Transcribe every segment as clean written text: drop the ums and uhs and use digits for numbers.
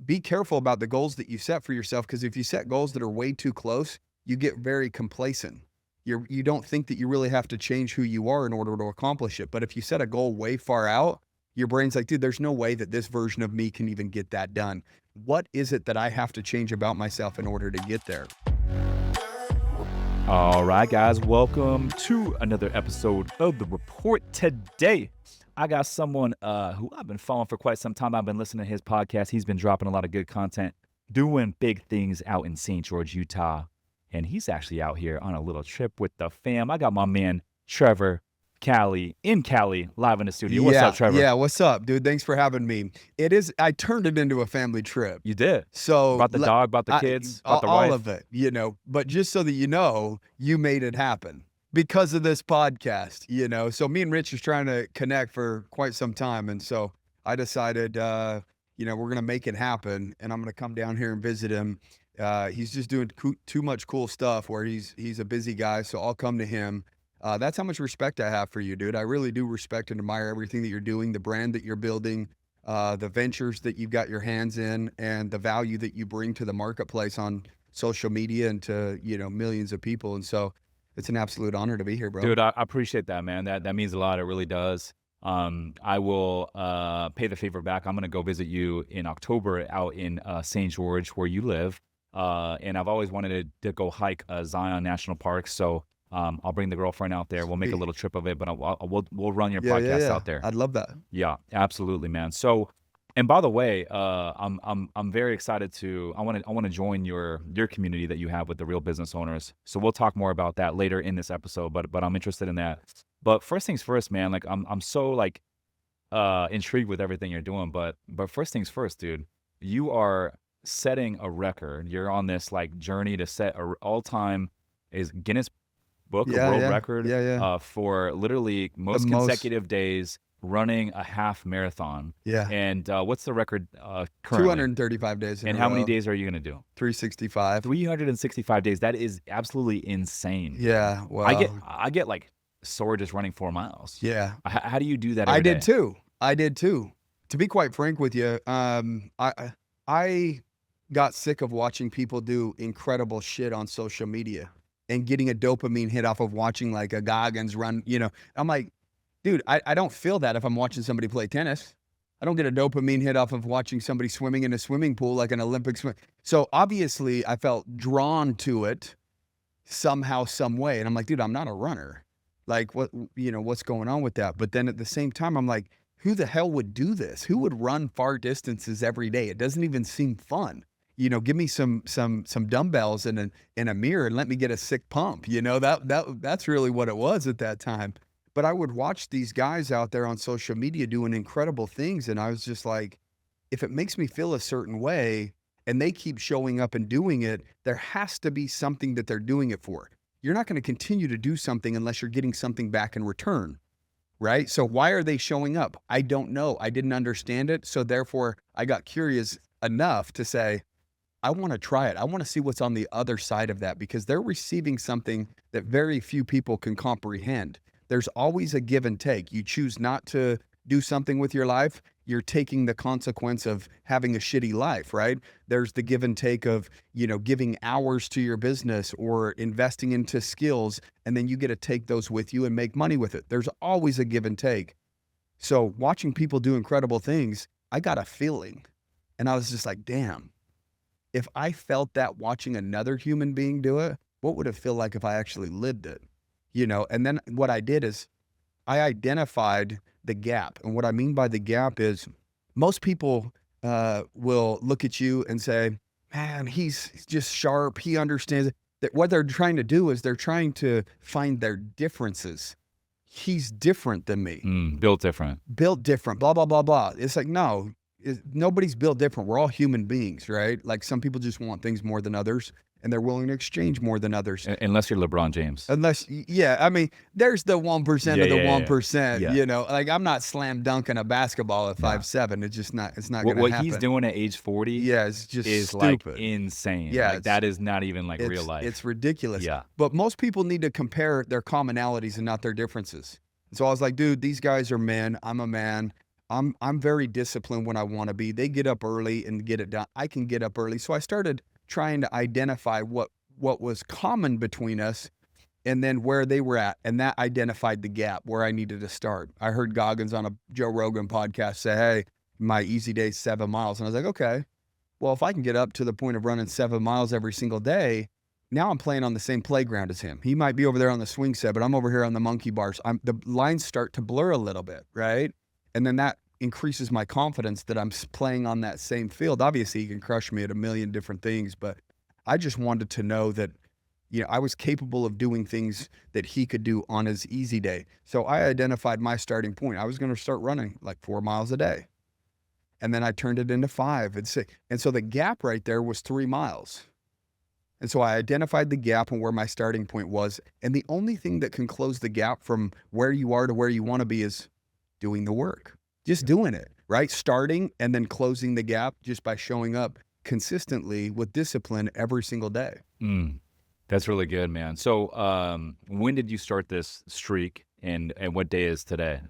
be careful about the goals that you set for yourself, because if you set goals that are way too close, you get very complacent. You don't think that you really have to change who you are in order to accomplish it. But if you set a goal way far out, your brain's like, dude, there's no way that this version of me can even get that done. What is it that I have to change about myself in order to get there? All right, guys, welcome to another episode of The Report. Today, I got someone who I've been following for quite some time. I've been listening to his podcast. He's been dropping a lot of good content, doing big things out in St. George, Utah. And he's actually out here on a little trip with the fam. I got my man, Trevor Cowley, in Cali, live in the studio. What's up, Trevor? Yeah, what's up, dude? Thanks for having me. I turned it into a family trip. You did. So about the dog, about the kids, about the wife. All of it, but just so that you know, you made it happen because of this podcast, So me and Rich was trying to connect for quite some time. And so I decided, we're going to make it happen, and I'm going to come down here and visit him. He's just doing too much cool stuff where he's a busy guy. So I'll come to him. That's how much respect I have for you, dude. I really do respect and admire everything that you're doing, the brand that you're building, the ventures that you've got your hands in, and the value that you bring to the marketplace on social media and to, millions of people. And so it's an absolute honor to be here, bro. Dude, I appreciate that, man. That means a lot. It really does. I will pay the favor back. I'm going to go visit you in October out in St. George, where you live. And I've always wanted to go hike Zion National Park. So I'll bring the girlfriend out there. We'll make a little trip of it, but we'll run your podcast out there. I'd love that. Yeah, absolutely, man. So, and by the way, I'm very excited I want to join your community that you have with the real business owners. So we'll talk more about that later in this episode, but I'm interested in that. But first things first, man, like I'm so like intrigued with everything you're doing, but first things first, dude, you are setting a record. You're on this like journey to set a all-time is Guinness Book of World Record for literally most consecutive days running a half marathon. Yeah. And what's the record currently? 235 days. And how many days are you going to do? 365. 365 days. That is absolutely insane. Yeah. Well, I get like sore just running 4 miles. Yeah. How do you do that? I did too. To be quite frank with you, I got sick of watching people do incredible shit on social media and getting a dopamine hit off of watching like a Goggins run, I'm like, dude, I don't feel that if I'm watching somebody play tennis. I don't get a dopamine hit off of watching somebody swimming in a swimming pool like an Olympic swim. So obviously I felt drawn to it somehow, some way. And I'm like, dude, I'm not a runner. Like what's going on with that? But then at the same time, I'm like, who the hell would do this? Who would run far distances every day? It doesn't even seem fun. Give me some dumbbells and a mirror and let me get a sick pump. That's really what it was at that time. But I would watch these guys out there on social media doing incredible things. And I was just like, if it makes me feel a certain way and they keep showing up and doing it, there has to be something that they're doing it for. You're not going to continue to do something unless you're getting something back in return. Right? So why are they showing up? I don't know. I didn't understand it. So therefore I got curious enough to say, I want to try it. I want to see what's on the other side of that, because they're receiving something that very few people can comprehend. There's always a give and take. You choose not to do something with your life, you're taking the consequence of having a shitty life, right? There's the give and take of, giving hours to your business or investing into skills, and then you get to take those with you and make money with it. There's always a give and take. So watching people do incredible things, I got a feeling, and I was just like, damn. If I felt that watching another human being do it, what would it feel like if I actually lived it? And then what I did is I identified the gap. And what I mean by the gap is most people will look at you and say, man, he's just sharp. He understands it. That what they're trying to do is they're trying to find their differences. He's different than me. Built different, blah, blah, blah, blah. It's like, no. Nobody's built different. We're all human beings, right? Like some people just want things more than others, and they're willing to exchange more than others. Unless you're LeBron James. I mean, there's the 1% of the 1%, Yeah. like I'm not slam dunking a basketball at 5'7". It's just not, it's not going to happen. What he's doing at age 40 it's just is stupid. Like insane. Yeah. Like that is not even like real life. It's ridiculous. Yeah. But most people need to compare their commonalities and not their differences. So I was like, dude, these guys are men. I'm a man. I'm very disciplined when I want to be. They get up early and get it done. I can get up early. So I started trying to identify what was common between us and then where they were at. And that identified the gap where I needed to start. I heard Goggins on a Joe Rogan podcast say, hey, my easy day is 7 miles. And I was like, okay, well, if I can get up to the point of running 7 miles every single day, now I'm playing on the same playground as him. He might be over there on the swing set, but I'm over here on the monkey bars. The lines start to blur a little bit, right? And then that increases my confidence that I'm playing on that same field. Obviously, he can crush me at a million different things, but I just wanted to know that, I was capable of doing things that he could do on his easy day. So I identified my starting point. I was going to start running like 4 miles a day. And then I turned it into 5 and 6. And so the gap right there was 3 miles. And so I identified the gap and where my starting point was. And the only thing that can close the gap from where you are to where you want to be is doing the work, just doing it, right? Starting and then closing the gap just by showing up consistently with discipline every single day. That's really good, man. So when did you start this streak and what day is today?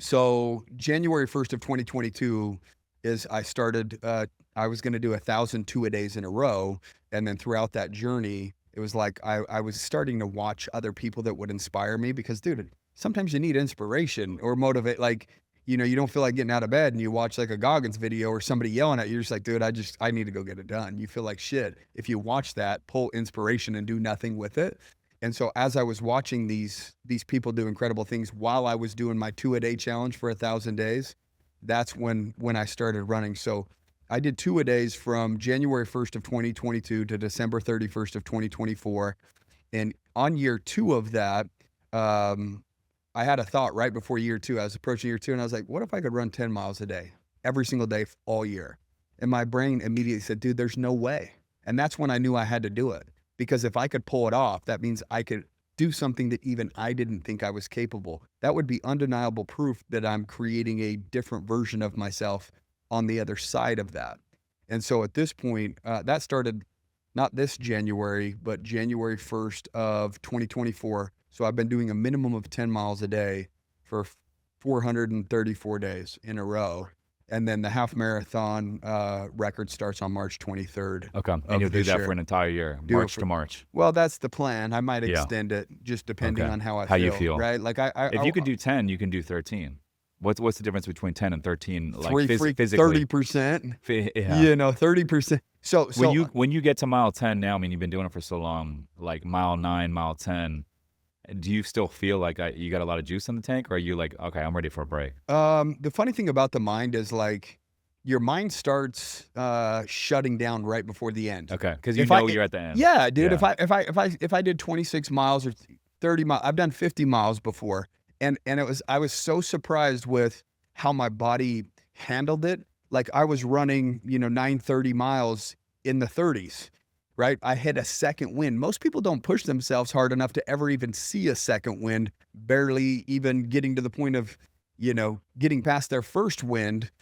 So January 1st of 2022 is I started, I was going to do 1,000 two-a-days in a row. And then throughout that journey, it was like I was starting to watch other people that would inspire me because, dude, sometimes you need inspiration or motivate. Like, you don't feel like getting out of bed and you watch like a Goggins video or somebody yelling at you. You're just like, dude, I need to go get it done. You feel like shit. If you watch that, pull inspiration and do nothing with it. And so as I was watching these people do incredible things while I was doing my 2-a-day challenge for 1,000 days, that's when I started running. So I did 2-a-days from January 1st of 2022 to December 31st of 2024. And on year 2 of that, I had a thought right before year 2. I was approaching year 2 and I was like, what if I could run 10 miles a day, every single day, all year? And my brain immediately said, dude, there's no way. And that's when I knew I had to do it. Because if I could pull it off, that means I could do something that even I didn't think I was capable. That would be undeniable proof that I'm creating a different version of myself on the other side of that. And so at this point, that started not this January, but January 1st of 2024. So I've been doing a minimum of 10 miles a day for 434 days in a row. And then the half marathon record starts on March 23rd. Okay. And you'll do that for an entire year, March to March. Well, that's the plan. I might extend it just depending on how you feel. Right? Like if you could do 10, you can do 13. What's the difference between 10 and 13? Like physically, 30%. Yeah. 30%. So when you get to mile 10 now, I mean, you've been doing it for so long, like mile 9, mile 10. Do you still feel like you got a lot of juice in the tank, or are you like, okay, I'm ready for a break? The funny thing about the mind is like your mind starts shutting down right before the end. Okay, because you're at the end. Yeah, dude. Yeah. If I did 26 miles or 30 miles, I've done 50 miles before, and I was so surprised with how my body handled it. Like I was running, 9:30 miles in the 30s. Right? I hit a second wind. Most people don't push themselves hard enough to ever even see a second wind, barely even getting to the point of, getting past their first wind.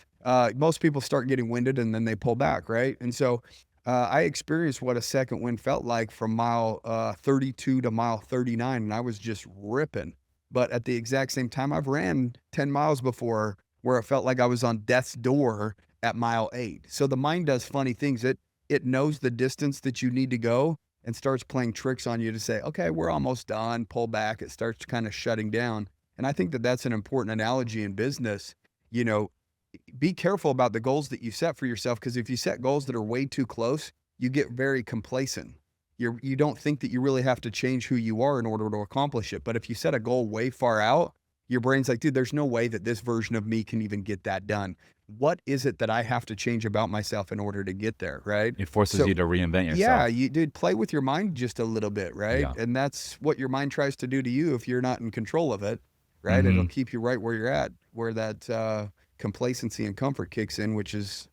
Most people start getting winded and then they pull back, right? And so I experienced what a second wind felt like from mile 32 to mile 39, and I was just ripping. But at the exact same time, I've ran 10 miles before where it felt like I was on death's door at mile 8. So the mind does funny things. It knows the distance that you need to go and starts playing tricks on you to say, okay, we're almost done, pull back. It starts kind of shutting down. And I think that that's an important analogy in business. Be careful about the goals that you set for yourself, because if you set goals that are way too close, you get very complacent. You don't think that you really have to change who you are in order to accomplish it. But if you set a goal way far out, your brain's like, dude, there's no way that this version of me can even get that done. What is it that I have to change about myself in order to get there, right? It forces you to reinvent yourself. Yeah, dude, play with your mind just a little bit, right? Yeah. And that's what your mind tries to do to you if you're not in control of it, right? Mm-hmm. It'll keep you right where you're at, where that complacency and comfort kicks in, which is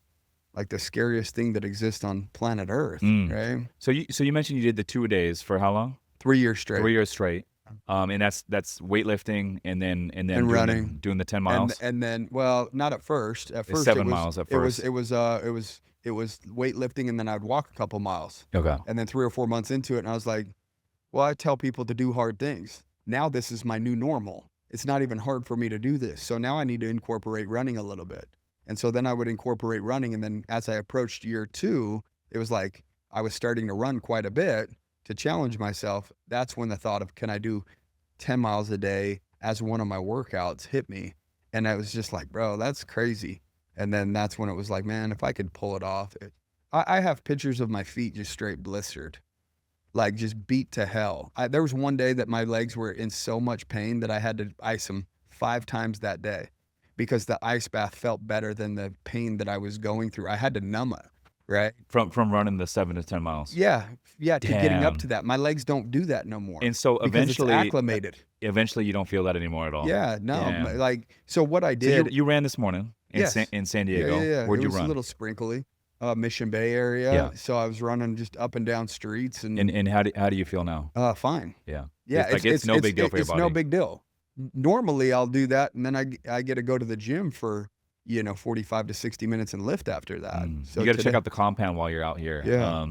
like the scariest thing that exists on planet Earth, right? So you mentioned you did the 2-a-days for how long? 3 years straight. 3 years straight. And that's weightlifting and then running, doing the 10 miles. And then, well, not at first. At first, 7 miles at first. It was weightlifting, and then I'd walk a couple miles. Okay. And then 3 or 4 months into it, and I was like, well, I tell people to do hard things. Now this is my new normal. it's not even hard for me to do this. So now I need to incorporate running a little bit. And so then I would incorporate running. And then as I approached year 2, it was like I was starting to run quite a bit to challenge myself. That's when the thought of, can I do 10 miles a day as one of my workouts hit me. And I was just like, bro, that's crazy. And then that's when it was like, man, if I could pull it off. I have pictures of my feet just straight blistered, like just beat to hell. There was one day that my legs were in so much pain that I had to ice them 5 times that day because the ice bath felt better than the pain that I was going through. I had to numb it, right? From running the 7 to 10 miles. Yeah, to getting up Damn. to that. My legs don't do that no more. And so because it's eventually, acclimated. you don't feel that anymore at all. Yeah, no, Damn. like, so what I So did. you ran this morning in Yes. in San Yeah, Diego. yeah. Where'd It you was run? a little sprinkly, Mission Bay area. Yeah. So I was running just up and down streets and And how do you feel now? fine. Yeah. Yeah, It's no big deal for your it's body. no big deal. Normally I'll do that and then I get to go to the gym for 45 to 60 minutes and lift after that. So You got to check today- out the compound while you're out here. Yeah.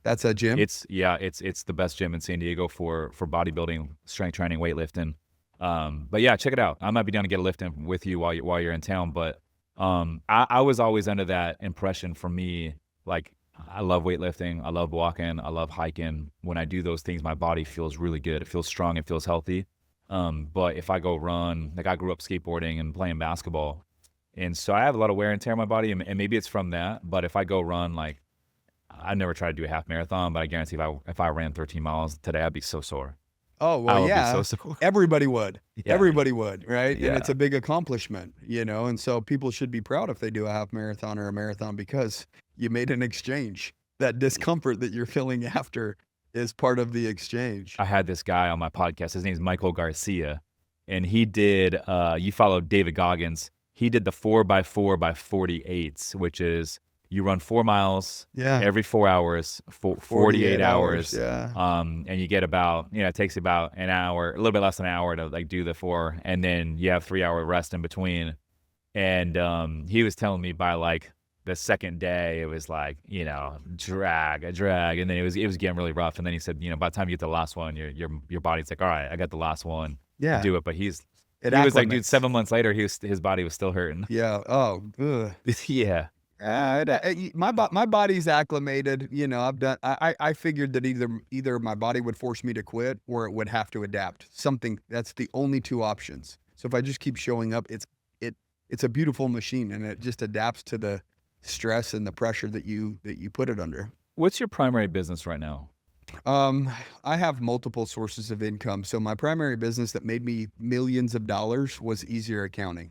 That's a gym. It's the best gym in San Diego for bodybuilding, strength training, weightlifting. But yeah, check it out. I might be down to get a lift in with you while you're in town. But I was always under that impression. For me, like, I love weightlifting, I love walking, I love hiking. When I do those things, my body feels really good. It feels strong, it feels healthy. But if I go run, like, I grew up skateboarding and playing basketball, and so I have a lot of wear and tear on my body, and maybe it's from that. But if I go run, like, I never tried to do a half marathon, but I guarantee if I ran 13 miles today, I'd be so sore. Oh, I well, would yeah. be so sore. Everybody would. Yeah. Everybody would, right? Yeah. And it's a big accomplishment, and so people should be proud if they do a half marathon or a marathon because you made an exchange. That discomfort that you're feeling after is part of the exchange. I had this guy on my podcast. His name's Michael Garcia, and he did. You followed David Goggins. He did the 4x4 by 48s, which is you run 4 miles Yeah. every 4 hours, 48 hours. Yeah. And you get about, it takes about an hour, a little bit less than an hour to like do the 4, and then you have 3-hour rest in between. And he was telling me by like the second day, it was like, drag, and then it was getting really rough. And then he said, by the time you get to the last one, your body's like, all right, I got the last one, Yeah. do it. But he was like, dude, acclimates. 7 months later, his body was still hurting. Yeah. Oh, ugh. Yeah. My body's acclimated. I've done. I figured that either my body would force me to quit or it would have to adapt. Something that's the only 2 options. So if I just keep showing up, it's a beautiful machine and it just adapts to the stress and the pressure that you put it under. What's your primary business right now? I have multiple sources of income. So my primary business that made me millions of dollars was Easier Accounting.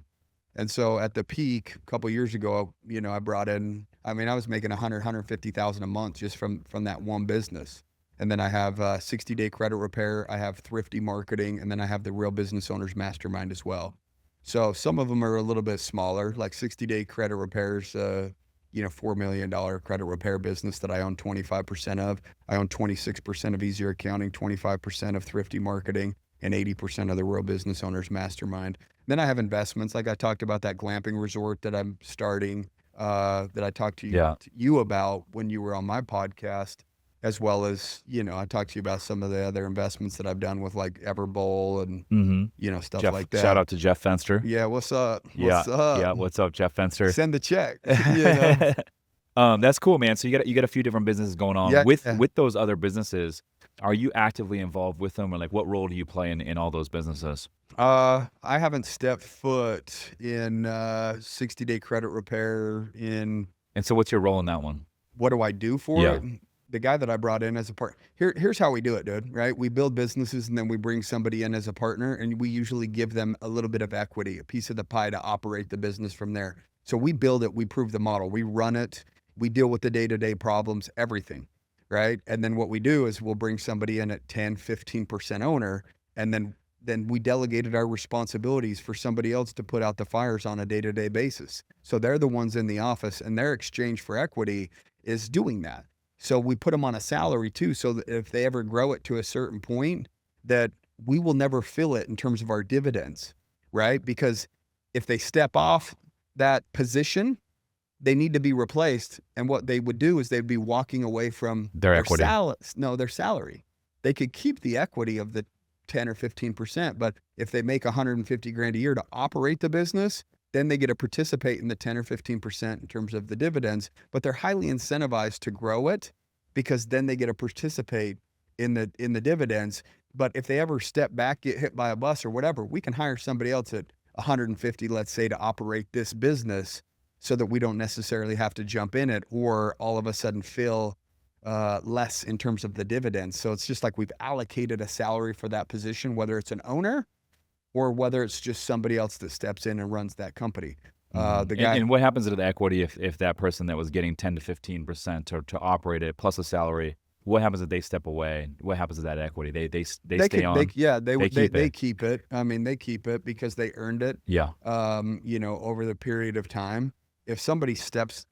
And so at the peak, a couple of years ago, I brought in, I was making 150,000 a month just from that one business. And then I have 60-day credit repair, I have thrifty marketing, and then I have the Real Business Owners Mastermind as well. So some of them are a little bit smaller, like 60-day credit repairs, $4 million credit repair business that I own 25% of. I own 26% of Easier Accounting, 25% of thrifty marketing, and 80% of the Real Business Owners Mastermind. Then I have investments, like I talked about that glamping resort that I'm starting, that I talked to you about when you were on my podcast, as well as, I talked to you about some of the other investments that I've done with like Everbowl and, stuff Jeff, like that. shout out to Jeff Fenster. Yeah, what's up? Yeah, what's up, Jeff Fenster? Send the check. That's cool, man. So you got a few different businesses going on. Yeah. With those other businesses, are you actively involved with them, or like what role do you play in all those businesses? I haven't stepped foot in 60-day credit repair in. And so what's your role in that one? What do I do for Yeah. it? The guy that I brought in as a partner, here's how we do it, dude, right? We build businesses and then we bring somebody in as a partner, and we usually give them a little bit of equity, a piece of the pie to operate the business from there. So we build it, we prove the model, we run it, we deal with the day-to-day problems, everything, right? And then what we do is we'll bring somebody in at 10, 15% owner, and then we delegated our responsibilities for somebody else to put out the fires on a day-to-day basis. So they're the ones in the office, and their exchange for equity is doing that. So we put them on a salary too, so that if they ever grow it to a certain point, that we will never fill it in terms of our dividends, right? Because if they step off that position, they need to be replaced. And what they would do is they'd be walking away from Their equity. their salary. They could keep the equity of the 10 or 15%. But if they make 150 grand a year to operate the business, then they get to participate in the 10 or 15% in terms of the dividends, but they're highly incentivized to grow it because then they get to participate in the dividends. But if they ever step back, get hit by a bus or whatever, we can hire somebody else at 150, let's say, to operate this business so that we don't necessarily have to jump in it or all of a sudden feel less in terms of the dividends. So it's just like we've allocated a salary for that position, whether it's an owner or whether it's just somebody else that steps in and runs that company. The guy, And what happens to the equity if that person that was getting 10 to 15% to operate it plus a salary, what happens if they step away? What happens to that equity? They stay on. they Keep it. keep it. I mean, they keep it because they earned it. Yeah. Over the period of time. If somebody says,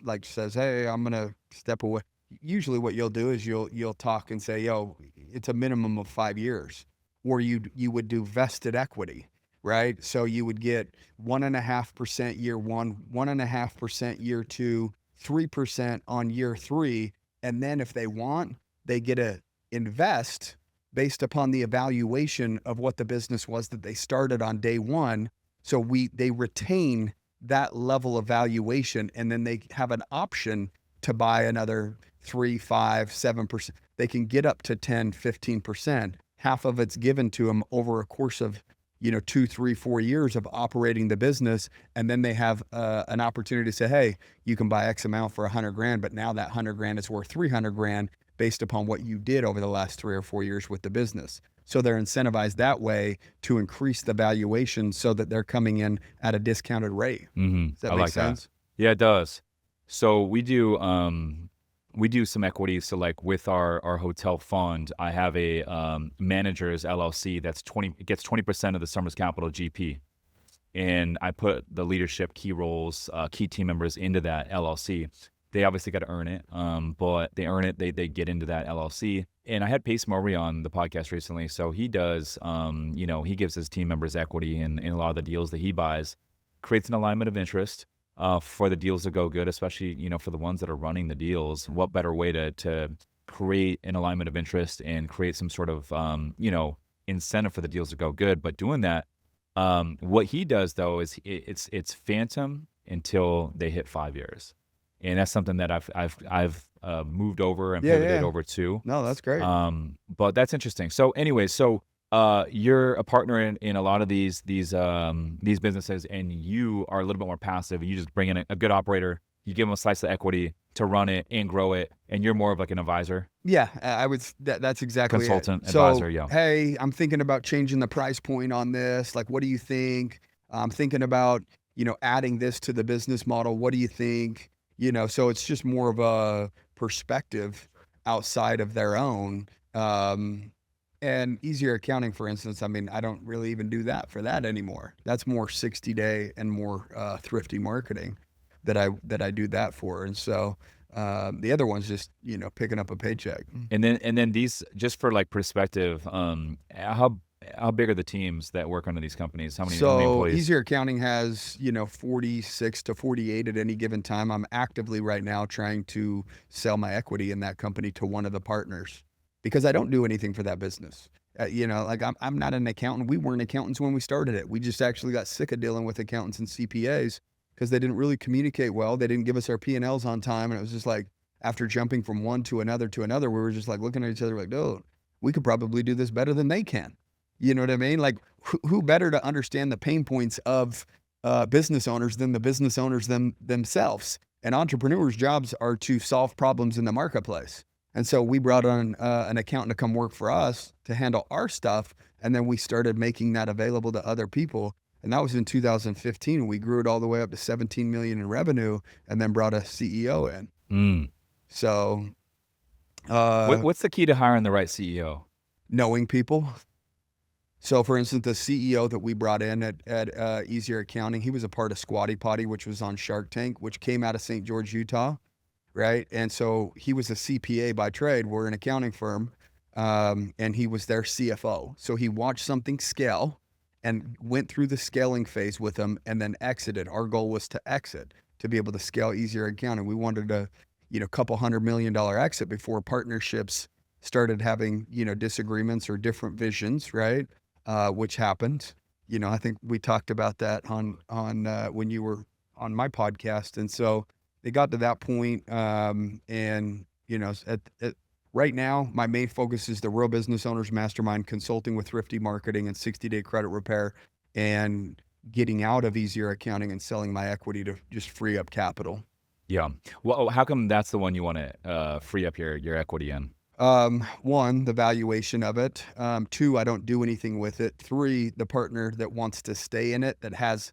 "Hey, I'm gonna step away," usually what you'll do is you'll talk and say, "Yo, it's a minimum of 5 years," or you would do vested equity, right? So you would get 1.5% year one, 1.5% year two, 3% on year three, and then if they want, they get to invest based upon the evaluation of what the business was that they started on day one. So they retain that level of valuation, and then they have an option to buy another 3, 5, 7%. They can get up to 10, 15%. Half of it's given to them over a course of 2, 3, 4 years of operating the business. And then they have an opportunity to say, hey, you can buy X amount for 100 grand, but now that 100 grand is worth 300 grand based upon what you did over the last 3 or 4 years with the business. So they're incentivized that way to increase the valuation so that they're coming in at a discounted rate. Does that I make like sense? that. Yeah, it does. So we do some equity. So like with our hotel fund, I have a managers LLC that's it gets 20% of the Summers Capital GP. And I put the leadership, key roles, key team members into that LLC. They obviously got to earn it, but they earn it. They get into that LLC. And I had Pace Murray on the podcast recently. So he does, he gives his team members equity in a lot of the deals that he buys, creates an alignment of interest for the deals to go good, especially, for the ones that are running the deals. What better way to create an alignment of interest and create some sort of, incentive for the deals to go good. But doing that, what he does though is it's phantom until they hit 5 years. And that's something that I've moved over and pivoted over to. No, that's great. But that's interesting. So anyway, you're a partner in a lot of these businesses, and you are a little bit more passive. You just bring in a good operator, you give them a slice of equity to run it and grow it, and you're more of like an advisor. Yeah, I would. That's exactly Consultant, it. So, advisor, yeah. hey, I'm thinking about changing the price point on this. Like, what do you think? I'm thinking about adding this to the business model. What do you think? So it's just more of a perspective outside of their own. And easier accounting, for instance, I mean, I don't really even do that for that anymore. That's more 60-day and more thrifty marketing that I do that for. And so the other one's just picking up a paycheck. And then these, just for like perspective, how big are the teams that work under these companies? How many employees? Easier Accounting has 46 to 48 at any given time. I'm actively right now trying to sell my equity in that company to one of the partners because I don't do anything for that business. Like I'm not an accountant. We weren't accountants when we started it. We just actually got sick of dealing with accountants and CPAs because they didn't really communicate well. They didn't give us our P&Ls on time. And it was just like, after jumping from one to another, we were just like looking at each other like, dude, we could probably do this better than they can. You know what I mean? Like who better to understand the pain points of business owners than the business owners themselves? And entrepreneurs' jobs are to solve problems in the marketplace. And so we brought on an accountant to come work for us to handle our stuff. And then we started making that available to other people. And that was in 2015. We grew it all the way up to 17 million in revenue and then brought a CEO in. So what's the key to hiring the right CEO? Knowing people. So for instance, the CEO that we brought in at Easier Accounting, he was a part of Squatty Potty, which was on Shark Tank, which came out of St. George, Utah. Right. And so he was a CPA by trade. We're an accounting firm. And he was their CFO. So he watched something scale and went through the scaling phase with them and then exited. Our goal was to exit, to be able to scale Easier Accounting. We wanted a, couple $100 million exit before partnerships started having, disagreements or different visions. Right. which happened. I think we talked about that on when you were on my podcast, and so it got to that point, and right now, my main focus is the Real Business Owners Mastermind, consulting with thrifty marketing and 60-day credit repair, and getting out of easier accounting and selling my equity to just free up capital. Yeah. Well, how come that's the one you want to free up your equity in? One, the valuation of it. Two, I don't do anything with it. Three, the partner that wants to stay in it, that has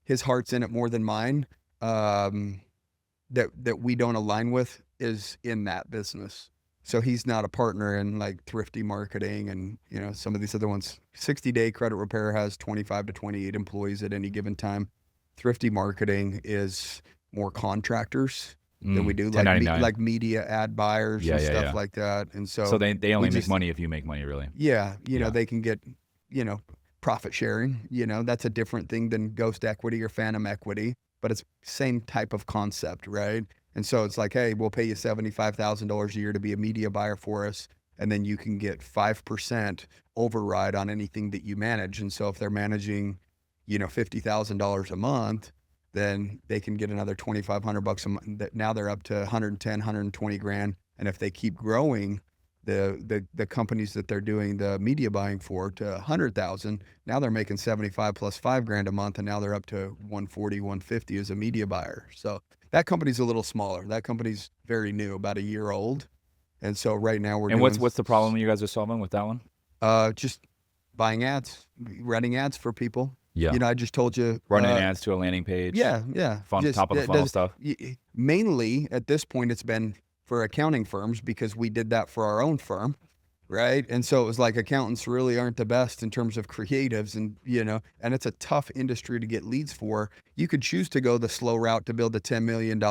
his heart's in it more than mine, that we don't align with, is in that business. So he's not a partner in like thrifty marketing and some of these other ones. 60-day credit repair has 25 to 28 employees at any given time. Thrifty marketing is more contractors than we do, like 1099. media ad buyers Yeah, and yeah, stuff yeah. like that. And so So they only we make just, money if you make money, really. yeah, Yeah. they can get, profit sharing. That's a different thing than ghost equity or phantom equity, but it's same type of concept, right? And so it's like, hey, we'll pay you $75,000 a year to be a media buyer for us, and then you can get 5% override on anything that you manage. And so if they're managing, $50,000 a month, then they can get another $2,500 a month. Now they're up to 110, 120 grand. And if they keep growing, the companies that they're doing the media buying for to 100,000, now they're making 75 plus 5 grand a month, and now they're up to 140, 150 as a media buyer. So that company's a little smaller. That company's very new, about a year old. And so right now we're And doing what's the problem you guys are solving with that one? just buying ads, running ads for people. Yeah. I just told you, Running ads to a landing page. yeah, just Top of the funnel stuff. mainly at this point it's been for accounting firms, because we did that for our own firm, right? And so it was like, accountants really aren't the best in terms of creatives, and and it's a tough industry to get leads for. You could choose to go the slow route to build a $10 million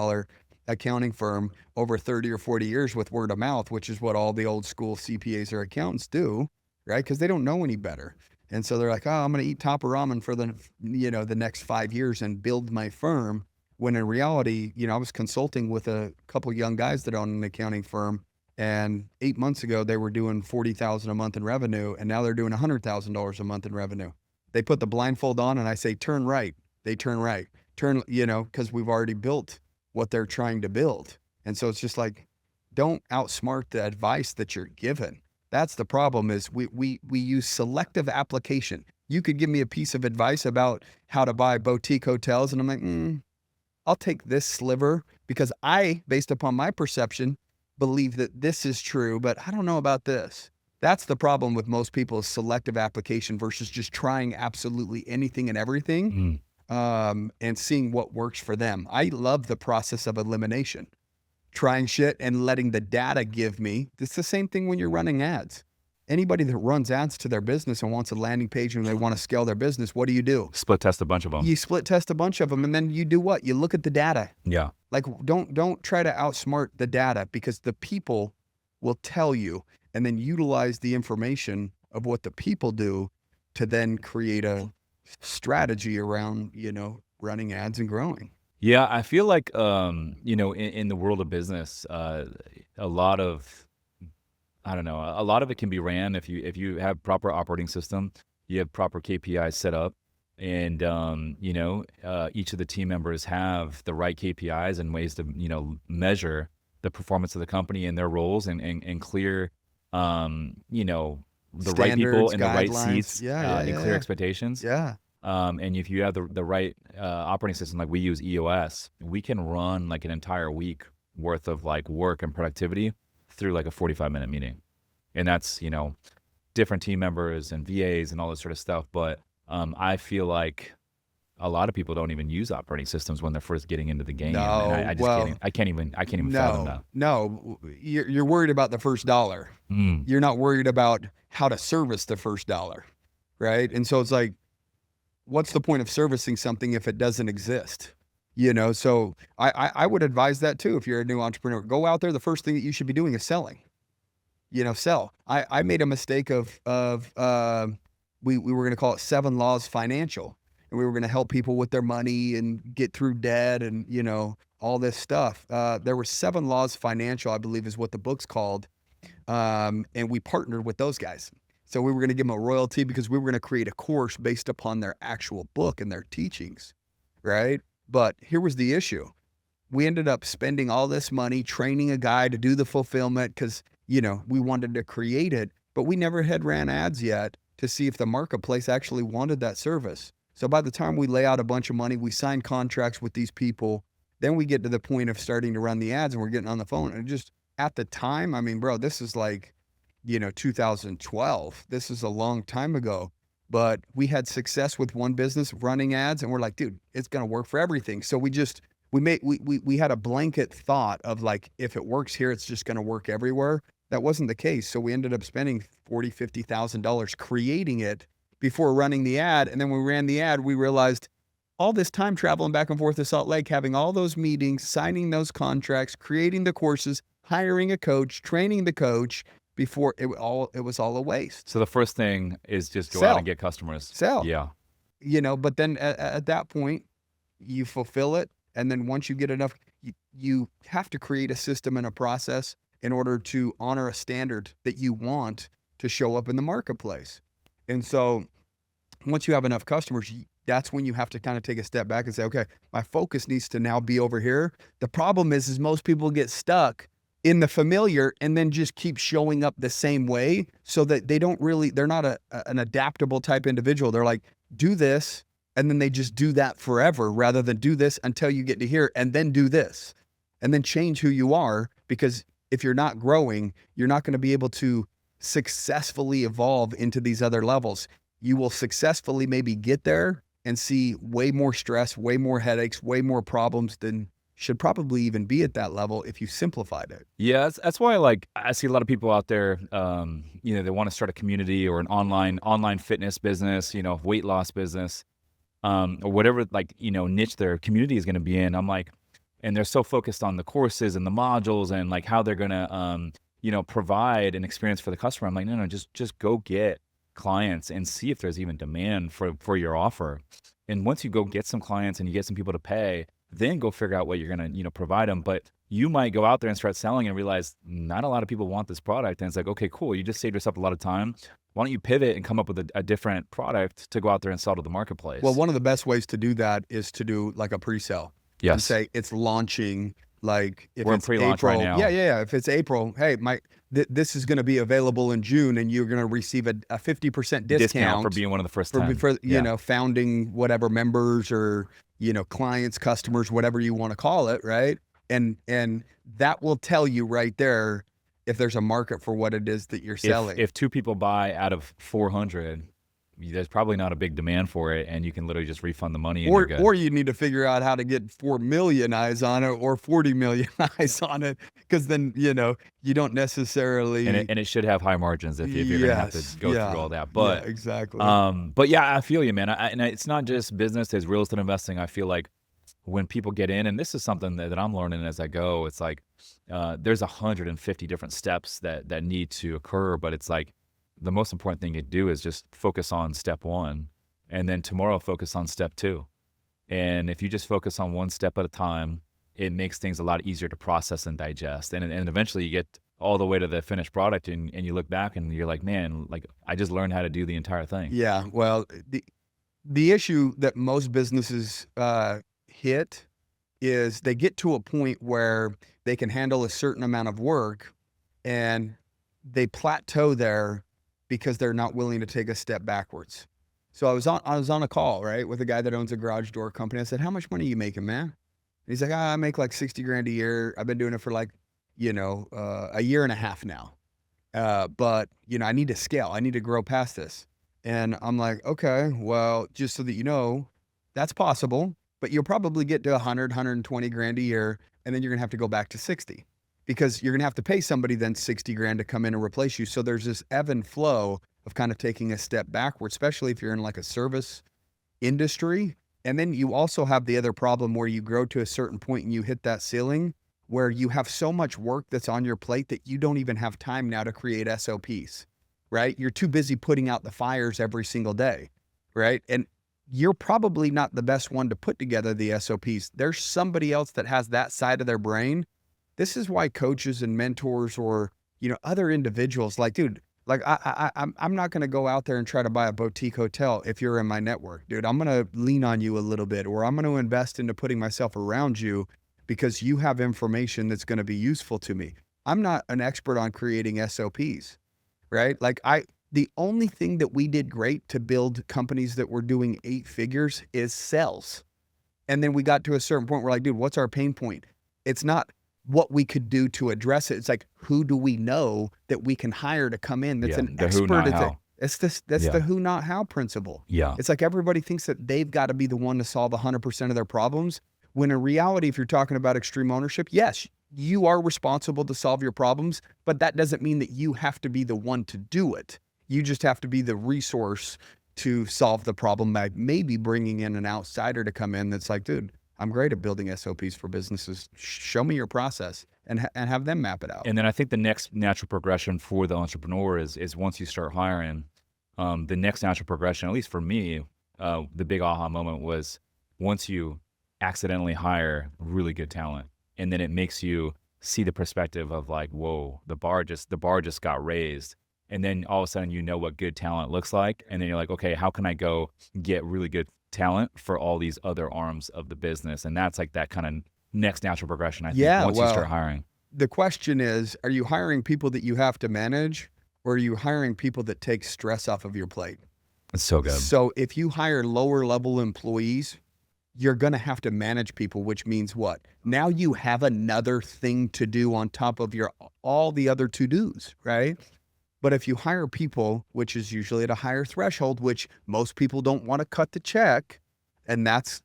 accounting firm over 30 or 40 years with word of mouth, which is what all the old school CPAs or accountants do, right? Because they don't know any better. And so they're like, oh, I'm going to eat top of ramen for the next 5 years and build my firm. When in reality, I was consulting with a couple of young guys that own an accounting firm, and 8 months ago they were doing 40,000 a month in revenue, and now they're doing $100,000 a month in revenue. They put the blindfold on, and I say, turn right. They turn right. Because we've already built what they're trying to build. And so it's just like, don't outsmart the advice that you're given. That's the problem, is we use selective application. You could give me a piece of advice about how to buy boutique hotels, and I'm like, I'll take this sliver because I, based upon my perception, believe that this is true, but I don't know about this. That's the problem with most people, is selective application versus just trying absolutely anything and everything, and seeing what works for them. I love the process of elimination, trying shit and letting the data give me. It's the same thing when you're running ads. Anybody that runs ads to their business and wants a landing page and they want to scale their business, what do? Split test a bunch of them. You split test a bunch of them, and then you do what? You look at the data. Yeah. Like, don't try to outsmart the data, because the people will tell you, and then utilize the information of what the people do to then create a strategy around, running ads and growing. Yeah, I feel like in the world of business, a lot of I don't know, a lot of it can be ran if you have proper operating system, you have proper KPIs set up, and each of the team members have the right KPIs and ways to measure the performance of the company and their roles, and clear the right people Standards, in the right guidelines. seats, and clear expectations. Yeah. And if you have the right operating system, like we use EOS, we can run like an entire week worth of like work and productivity through like a 45-minute meeting. And that's, different team members and VAs and all this sort of stuff. But I feel like a lot of people don't even use operating systems when they're first getting into the game. No, And I just well, can't even fathom that. No, you're worried about the first dollar. You're not worried about how to service the first dollar, right? And so it's like, what's the point of servicing something if it doesn't exist? So I would advise that too. If you're a new entrepreneur, go out there. The first thing that you should be doing is selling. Sell. I made a mistake of we were going to call it 7 Laws Financial, and we were going to help people with their money and get through debt and all this stuff. There were 7 Laws Financial, I believe, is what the book's called, and we partnered with those guys. So we were going to give them a royalty because we were going to create a course based upon their actual book and their teachings, right? But here was the issue. We ended up spending all this money training a guy to do the fulfillment because, we wanted to create it, but we never had ran ads yet to see if the marketplace actually wanted that service. So by the time we lay out a bunch of money, we sign contracts with these people, then we get to the point of starting to run the ads and we're getting on the phone. And just at the time, I mean, bro, this is like, 2012. This is a long time ago, but we had success with one business running ads and we're like, dude, it's going to work for everything. So we had a blanket thought of like, if it works here, it's just going to work everywhere. That wasn't the case. So we ended up spending $40,000-$50,000 creating it before running the ad. And then when we ran the ad, we realized all this time traveling back and forth to Salt Lake, having all those meetings, signing those contracts, creating the courses, hiring a coach, training the coach, before it was all a waste. So the first thing is just go out Sell. and get customers. Sell. Yeah. But then at that point, you fulfill it. And then once you get enough, you have to create a system and a process in order to honor a standard that you want to show up in the marketplace. And so once you have enough customers, that's when you have to kind of take a step back and say, okay, my focus needs to now be over here. The problem is most people get stuck in the familiar and then just keep showing up the same way so that they're not an adaptable type individual. They're like, do this, and then they just do that forever rather than do this until you get to here and then do this and then change who you are. Because if you're not growing, you're not going to be able to successfully evolve into these other levels. You will successfully maybe get there and see way more stress, way more headaches, way more problems than should probably even be at that level if you simplified it. Yeah, that's why I see a lot of people out there, they want to start a community or an online fitness business, weight loss business, or whatever, niche their community is going to be in. I'm like, and they're so focused on the courses and the modules and like how they're going to, provide an experience for the customer. I'm like, no, just go get clients and see if there's even demand for your offer. And once you go get some clients and you get some people to pay, then go figure out what you're going to, provide them. But you might go out there and start selling and realize not a lot of people want this product. And it's like, okay, cool. You just saved yourself a lot of time. Why don't you pivot and come up with a different product to go out there and sell to the marketplace? Well, one of the best ways to do that is to do like a pre-sale. Yes. And say it's launching, like if We're in it's pre-launch April, right now. Yeah. If it's April, hey, this is going to be available in June, and you're going to receive a 50% discount for being one of the first founding whatever members or clients, customers, whatever you want to call it, right? And that will tell you right there if there's a market for what it is that you're selling. If 2 people buy out of 400, there's probably not a big demand for it, and you can literally just refund the money. Or you need to figure out how to get 4 million eyes on it or 40 million eyes on it, because then you don't necessarily. And it should have high margins if you're gonna have to go through all that. But yeah, exactly. But yeah, I feel you, man. And it's not just business; it's real estate investing. I feel like when people get in, and this is something that I'm learning as I go. It's like there's 150 different steps that need to occur, but it's like, the most important thing you do is just focus on step 1, and then tomorrow focus on step 2. And if you just focus on one step at a time, it makes things a lot easier to process and digest. And eventually you get all the way to the finished product and you look back and you're like, man, like I just learned how to do the entire thing. Yeah. Well, the issue that most businesses hit is they get to a point where they can handle a certain amount of work and they plateau there because they're not willing to take a step backwards. So I was on a call, right, with a guy that owns a garage door company. I said, how much money are you making, man? And he's like, I make like 60 grand a year. I've been doing it for like, a year and a half now. But I need to scale. I need to grow past this. And I'm like, okay, well, just so that you know, that's possible, but you'll probably get to 100, 120 grand a year. And then you're going to have to go back to 60. Because you're going to have to pay somebody then 60 grand to come in and replace you. So there's this ebb and flow of kind of taking a step backward, especially if you're in like a service industry. And then you also have the other problem where you grow to a certain point and you hit that ceiling where you have so much work that's on your plate that you don't even have time now to create SOPs, right? You're too busy putting out the fires every single day, right? And you're probably not the best one to put together the SOPs. There's somebody else that has that side of their brain. This is why coaches and mentors or, other individuals like, dude, Like I'm not going to go out there and try to buy a boutique hotel if you're in my network, dude. I'm going to lean on you a little bit, or I'm going to invest into putting myself around you because you have information that's going to be useful to me. I'm not an expert on creating SOPs, right? The only thing that we did great to build companies that were doing 8 figures is sales. And then we got to a certain point where like, dude, what's our pain point? It's not what we could do to address it. It's like, who do we know that we can hire to come in that's Yeah, an the who, expert not at it? how. That's Yeah, the who, not how principle. yeah. It's like everybody thinks that they've got to be the one to solve 100% of their problems. When in reality, if you're talking about extreme ownership, yes, you are responsible to solve your problems, but that doesn't mean that you have to be the one to do it. You just have to be the resource to solve the problem by maybe bringing in an outsider to come in that's like, dude, I'm great at building SOPs for businesses. Show me your process and have them map it out. And then I think the next natural progression for the entrepreneur is once you start hiring, the next natural progression, at least for me, the big aha moment was once you accidentally hire really good talent, and then it makes you see the perspective of like, whoa, the bar just got raised. And then all of a sudden you know what good talent looks like. And then you're like, okay, how can I go get really good talent for all these other arms of the business? And that's like that kind of next natural progression, I think, Yeah, once you start well, hiring. the question is, are you hiring people that you have to manage, or are you hiring people that take stress off of your plate? It's so good. So if you hire lower level employees, you're going to have to manage people, which means what? Now you have another thing to do on top of your all the other to-dos, right? But if you hire people, which is usually at a higher threshold, which most people don't want to cut the check, and that's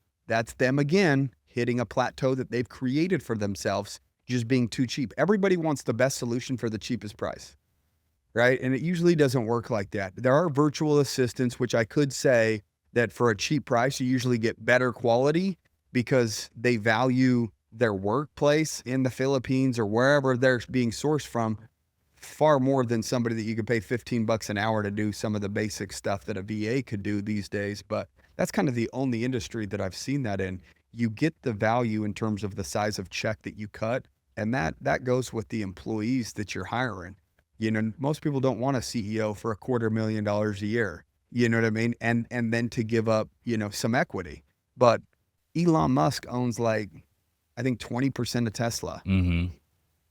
them again hitting a plateau that they've created for themselves, just being too cheap. Everybody wants the best solution for the cheapest price, right? And it usually doesn't work like that. There are virtual assistants, which I could say that for a cheap price, you usually get better quality because they value their workplace in the Philippines or wherever they're being sourced from far more than somebody that you could pay 15 bucks an hour to do some of the basic stuff that a VA could do these days. But that's kind of the only industry that I've seen that in. You get the value in terms of the size of check that you cut, and that goes with the employees that you're hiring. You know, most people don't want a CEO for $250,000 a year. You know what I mean? And then to give up, you know, some equity. But Elon Musk owns like, I think 20% of Tesla. Hmm.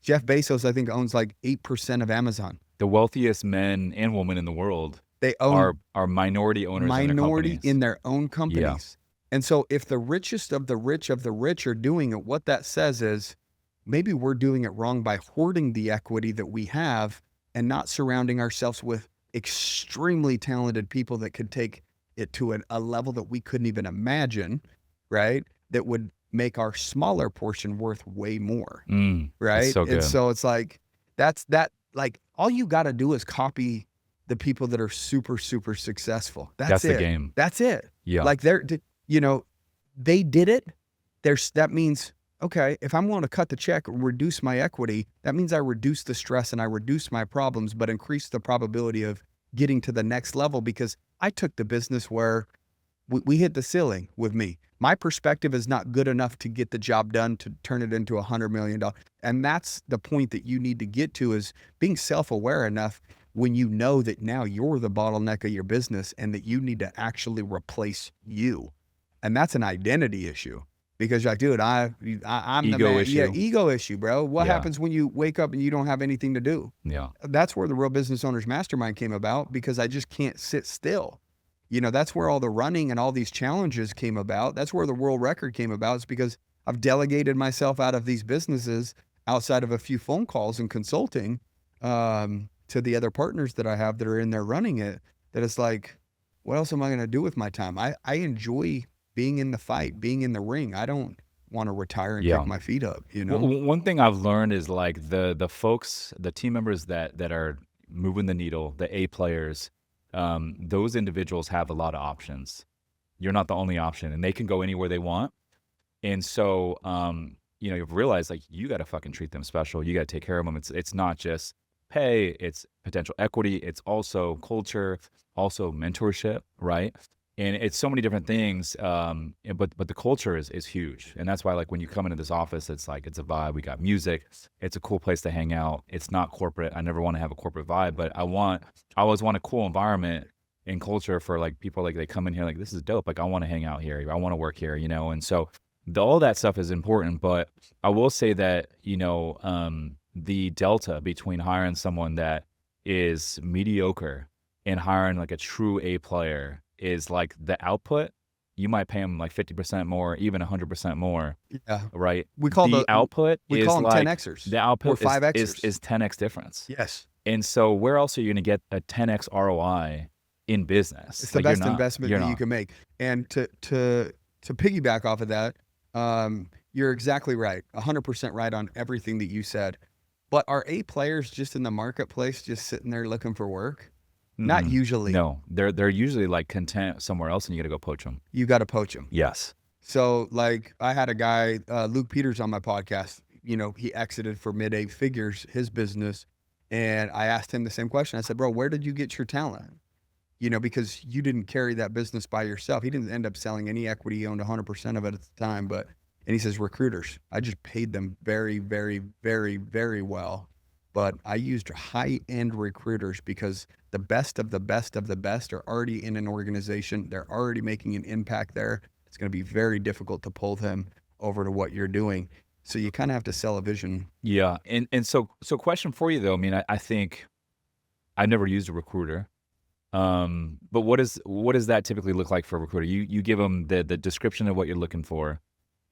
Jeff Bezos, I think, owns like 8% of Amazon. The wealthiest men and women in the world They own are minority owners in their minority companies. in their own Yeah. companies. And so if the richest of the rich are doing it, what that says is maybe we're doing it wrong by hoarding the equity that we have and not surrounding ourselves with extremely talented people that could take it to a level that we couldn't even imagine, right? That would make our smaller portion worth way more, That's right? so And good. so it's like, like all you got to do is copy the people that are super, super successful. That's the it. game. That's it. Yeah. Like you know, they did it. That means, okay, if I'm willing to cut the check and reduce my equity, that means I reduce the stress and I reduce my problems, but increase the probability of getting to the next level because I took the business where we hit the ceiling with me. My perspective is not good enough to get the job done to turn it into $100 million. And that's the point that you need to get to is being self-aware enough when you know that now you're the bottleneck of your business and that you need to actually replace you. And that's an identity issue because like, dude, I'm the Ego man. Yeah, issue. ego issue, bro. What Yeah. happens when you wake up and you don't have anything to do? Yeah. That's where the Real Business Owners Mastermind came about because I just can't sit still. You know, that's where all the running and all these challenges came about. That's where the world record came about. It's because I've delegated myself out of these businesses outside of a few phone calls and consulting to the other partners that I have that are in there running it. That it's like, what else am I going to do with my time? I enjoy being in the fight, being in the ring. I don't want to retire and Yeah. kick my feet up, you Well, know? one thing I've learned is like the folks, the team members that are moving the needle, the A players, those individuals have a lot of options. You're not the only option, and they can go anywhere they want. And so, you know, you've realized like you got to fucking treat them special. You got to take care of them. It's not just pay, it's potential equity. It's also culture, also mentorship, right? and it's so many different things. But the culture is huge, and that's why like when you come into this office, it's like it's a vibe. We got music. It's a cool place to hang out. It's not corporate. I never want to have a corporate vibe, but I always want a cool environment and culture for like people like they come in here like this is dope. Like I want to hang out here. I want to work here, and so all that stuff is important. But I will say that the delta between hiring someone that is mediocre and hiring like a true A player is like the output. You might pay them like 50% more, even 100% more, Yeah. right? We call The output we is call them like 10Xers the or output 5Xers. is 10x difference. Yes. And so where else are you going to get a 10x ROI in business? It's the Like you're best not. investment You're that you not. can make. And to piggyback off of that, you're exactly right. 100% right on everything that you said. But are A players just in the marketplace, just sitting there looking for work? Not Mm-mm. usually. No, they're usually like content somewhere else, and you got to go poach them. You got to poach them. Yes. So like I had a guy, Luke Peters on my podcast, he exited for mid-8 figures, his business. And I asked him the same question. I said, bro, where did you get your talent? Because you didn't carry that business by yourself. He didn't end up selling any equity. He owned 100% of it at the time. And he says, recruiters, I just paid them very, very, very, very well. But I used high-end recruiters because the best of the best of the best are already in an organization. They're already making an impact there. It's going to be very difficult to pull them over to what you're doing. So you kind of have to sell a vision. Yeah. And so question for you though. I mean, I think I've never used a recruiter. But what does that typically look like for a recruiter? You give them the description of what you're looking for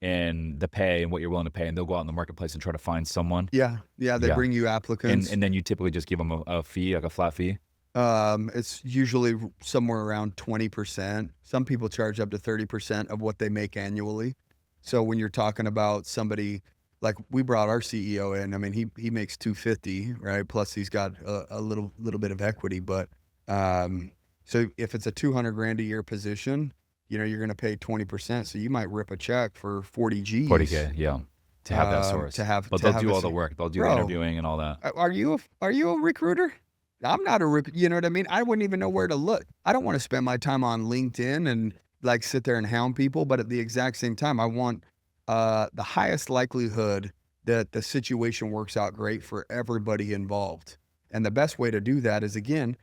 and the pay and what you're willing to pay, and they'll go out in the marketplace and try to find someone. Yeah. They Yeah. bring you applicants. And then you typically just give them a fee, like a flat fee. It's usually somewhere around 20%. Some people charge up to 30% of what they make annually. So when you're talking about somebody like we brought our CEO in, I mean, he makes 250, right? Plus he's got a little bit of equity. But so if it's a 200 grand a year position, you're going to pay 20%. So you might rip a check for 40 G's. 40K, yeah. To have that source. But they'll do all the work. They'll do the Bro, interviewing and all that. Are you a recruiter? I'm not a recruiter. You know what I mean? I wouldn't even know where to look. I don't want to spend my time on LinkedIn and like sit there and hound people. But at the exact same time, I want the highest likelihood that the situation works out great for everybody involved. And the best way to do that is, again,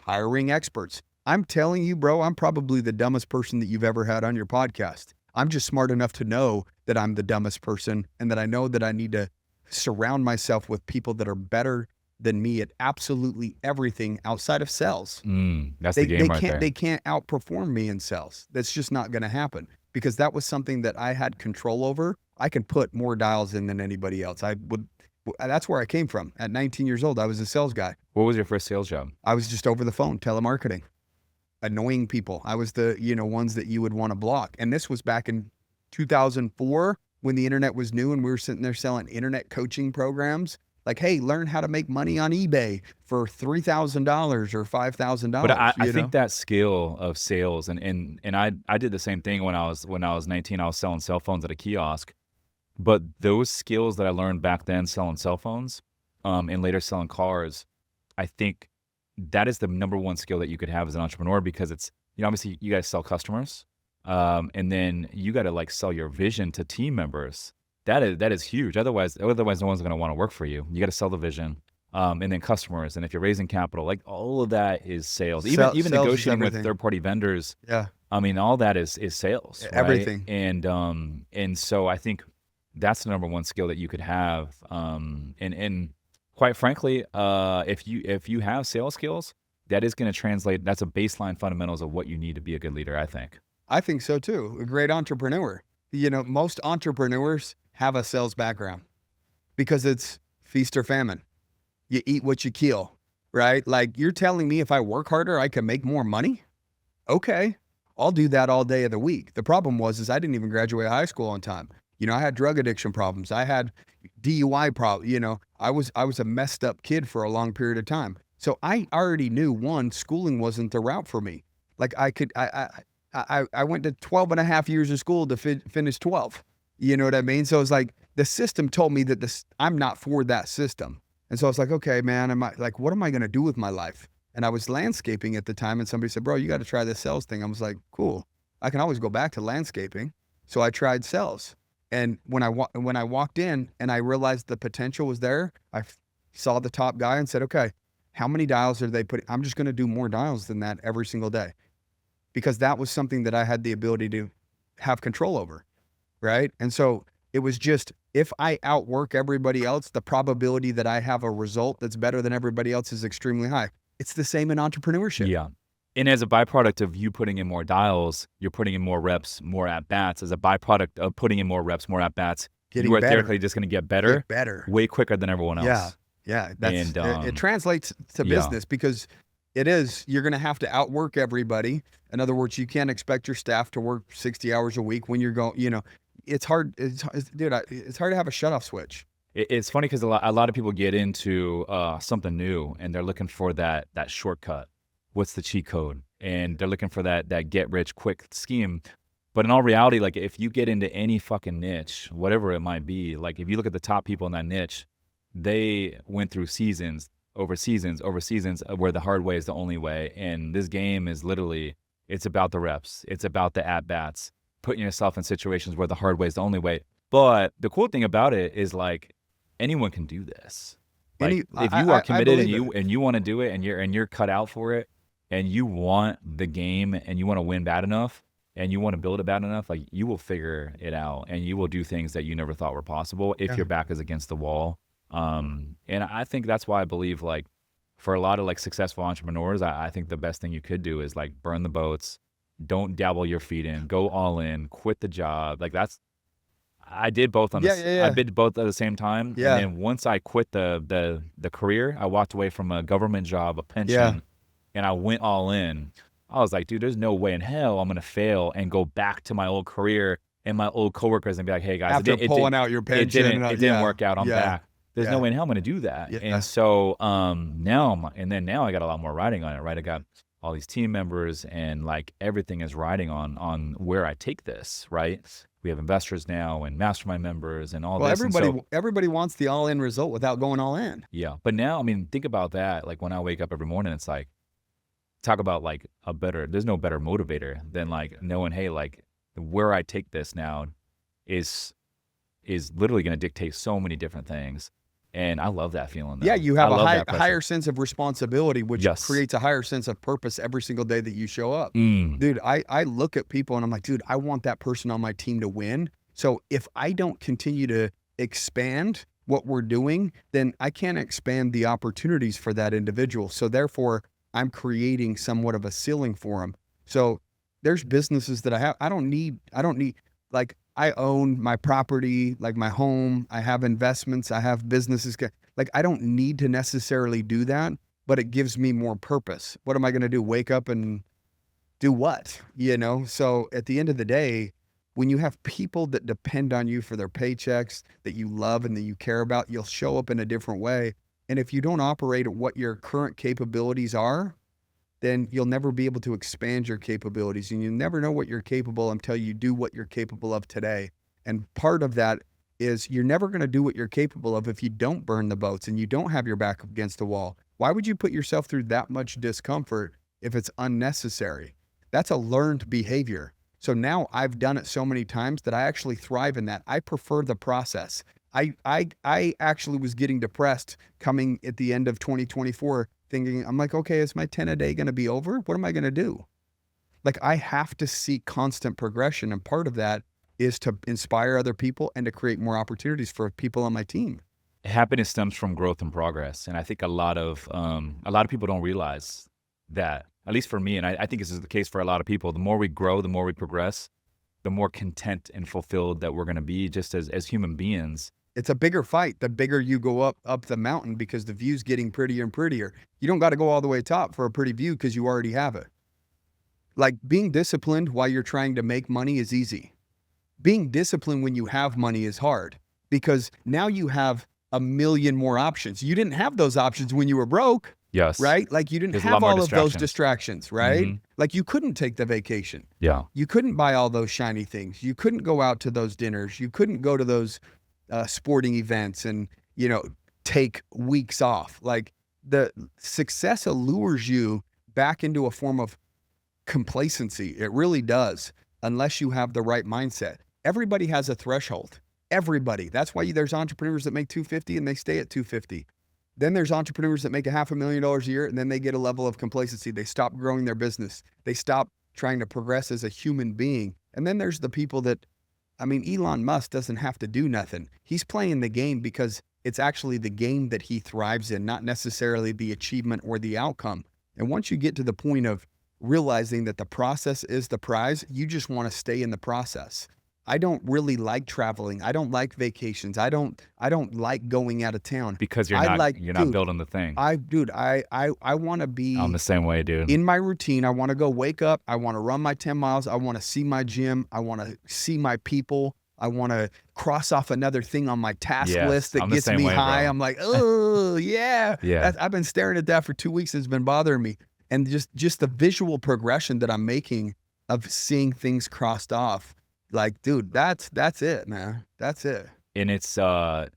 hiring experts. I'm telling you, bro, I'm probably the dumbest person that you've ever had on your podcast. I'm just smart enough to know that I'm the dumbest person and that I know that I need to surround myself with people that are better than me at absolutely everything outside of sales. That's the game right there. They can't outperform me in sales. That's just not going to happen because that was something that I had control over. I can put more dials in than anybody else. That's where I came from. At 19 years old, I was a sales guy. What was your first sales job? I was just over the phone, telemarketing, annoying people. I was the, ones that you would want to block. And this was back in 2004 when the internet was new and we were sitting there selling internet coaching programs. Like, hey, learn how to make money on eBay for $3,000 or $5,000. But I think that skill of sales and I did the same thing when I was 19. I was selling cell phones at a kiosk. But those skills that I learned back then selling cell phones, and later selling cars, I think that is the number one skill that you could have as an entrepreneur because it's, obviously you guys sell customers, and then you got to like sell your vision to team members. That is huge. Otherwise no one's going to want to work for you. You got to sell the vision, and then customers. And if you're raising capital, like all of that is sales. Even Sales negotiating with third-party vendors. Yeah. I mean, all that is sales. Right? Everything. And so I think that's the number one skill that you could have. And quite frankly, if you have sales skills, that is going to translate. That's a baseline fundamentals of what you need to be a good leader, I think. I think so too. A great entrepreneur. Most entrepreneurs have a sales background because it's feast or famine. You eat what you kill, right? Like you're telling me if I work harder, I can make more money? Okay, I'll do that all day of the week. The problem is I didn't even graduate high school on time. I had drug addiction problems. I had DUI problems. I was a messed up kid for a long period of time. So I already knew schooling wasn't the route for me. Like I went to 12 and a half years of school to finish 12. You know what I mean? So it's like the system told me that I'm not for that system. And so I was like, okay, man, what am I going to do with my life? And I was landscaping at the time, and somebody said, bro, you got to try this sales thing. I was like, cool. I can always go back to landscaping. So I tried sales. And when I walked in and I realized the potential was there, I saw the top guy and said, okay, how many dials are they putting? I'm just going to do more dials than that every single day, because that was something that I had the ability to have control over. Right. And so it was just, if I outwork everybody else, the probability that I have a result that's better than everybody else is extremely high. It's the same in entrepreneurship. Yeah. And as a byproduct of you putting in more dials, you're putting in more reps, more at bats. As a byproduct of putting in more reps, more at bats, Getting you are better. theoretically just going to get better, way quicker than everyone else. Yeah. Yeah. That's, And it translates to business, because you're going to have to outwork everybody. In other words, you can't expect your staff to work 60 hours a week when you're going, it's hard. It's hard to have a shutoff switch. It's funny because a lot of people get into something new and they're looking for that shortcut. What's the cheat code? And they're looking for that get rich quick scheme. But in all reality, like, if you get into any fucking niche, whatever it might be, like, if you look at the top people in that niche, they went through seasons over seasons where the hard way is the only way. And this game is literally, it's about the reps. It's about the at-bats, putting yourself in situations where the hard way is the only way. But the cool thing about it is, like, anyone can do this. Like, if you are committed and you want to do it, and you're cut out for it, and you want the game and you want to win bad enough and you want to build it bad enough, like, you will figure it out and you will do things that you never thought were possible if your back is against the wall. And I think that's why I believe, like, for a lot of, like, successful entrepreneurs, I think the best thing you could do is, like, burn the boats, don't dabble your feet in, go all in, quit the job. Like, I did both on I did both at the same time. Yeah. And then once I quit the career, I walked away from a government job, a pension, and I went all in. I was like, dude, there's no way in hell I'm going to fail and go back to my old career and my old coworkers and be like, hey guys, after pulling out your pension, it didn't work out. I'm back. There's no way in hell I'm going to do that. Yeah. And so now I got a lot more riding on it, right? I got all these team members, and, like, everything is riding on where I take this, right? We have investors now and mastermind members and all this. Everybody wants the all-in result without going all in. Yeah. But now, I mean, think about that. Like, when I wake up every morning, it's like, talk about, like, there's no better motivator than, like, knowing, hey, like, where I take this now is literally going to dictate so many different things. And I love that feeling. Though. Yeah, you have a higher sense of responsibility, which creates a higher sense of purpose every single day that you show up. Dude, I look at people and I'm like, dude, I want that person on my team to win. So if I don't continue to expand what we're doing, then I can't expand the opportunities for that individual. So therefore, I'm creating somewhat of a ceiling for them. So there's businesses that I have. I don't need, like, I own my property, like my home, I have investments, I have businesses. Like, I don't need to necessarily do that, but it gives me more purpose. What am I going to do? Wake up and do what? So at the end of the day, when you have people that depend on you for their paychecks that you love and that you care about, you'll show up in a different way. And if you don't operate at what your current capabilities are, then you'll never be able to expand your capabilities, and you never know what you're capable until you do what you're capable of today. And part of that is you're never going to do what you're capable of if you don't burn the boats and you don't have your back against the wall. Why would you put yourself through that much discomfort if it's unnecessary? That's a learned behavior. So now I've done it so many times that I actually thrive in that. I prefer the process. I actually was getting depressed coming at the end of 2024, thinking, I'm like, okay, is my 10 a day going to be over? What am I going to do? Like, I have to seek constant progression. And part of that is to inspire other people and to create more opportunities for people on my team. Happiness stems from growth and progress. And I think a lot of people don't realize that, at least for me. And I think this is the case for a lot of people. The more we grow, the more we progress, the more content and fulfilled that we're going to be just as human beings. It's a bigger fight the bigger you go up the mountain, because the view's getting prettier and prettier. You don't got to go all the way top for a pretty view because you already have it. Like, being disciplined while you're trying to make money is easy. Being disciplined when you have money is hard, because now you have a million more options. You didn't have those options when you were broke. Yes. Right? Like, you didn't have all of those distractions, right? Like, you couldn't take the vacation. Yeah. You couldn't buy all those shiny things. You couldn't go out to those dinners. You couldn't go to those sporting events and, take weeks off. Like, the success allures you back into a form of complacency. It really does, unless you have the right mindset. Everybody has a threshold. Everybody. That's why there's entrepreneurs that make 250 and they stay at 250. Then there's entrepreneurs that make $500,000 a year and then they get a level of complacency. They stop growing their business. They stop trying to progress as a human being. And then there's the people that, I mean, Elon Musk doesn't have to do nothing. He's playing the game because it's actually the game that he thrives in, not necessarily the achievement or the outcome. And once you get to the point of realizing that the process is the prize, you just want to stay in the process. I don't really like traveling. I don't like vacations. I don't like going out of town because you're not building the thing. I want to be I'm the same way, dude. in my routine. I want to go wake up. I want to run my 10 miles. I want to see my gym. I want to see my people. I want to cross off another thing on my task list that gets me high. Bro. I'm like, oh yeah. I've been staring at that for 2 weeks. It's been bothering me. And just the visual progression that I'm making of seeing things crossed off. Like, dude, that's it, man. That's it. And it's the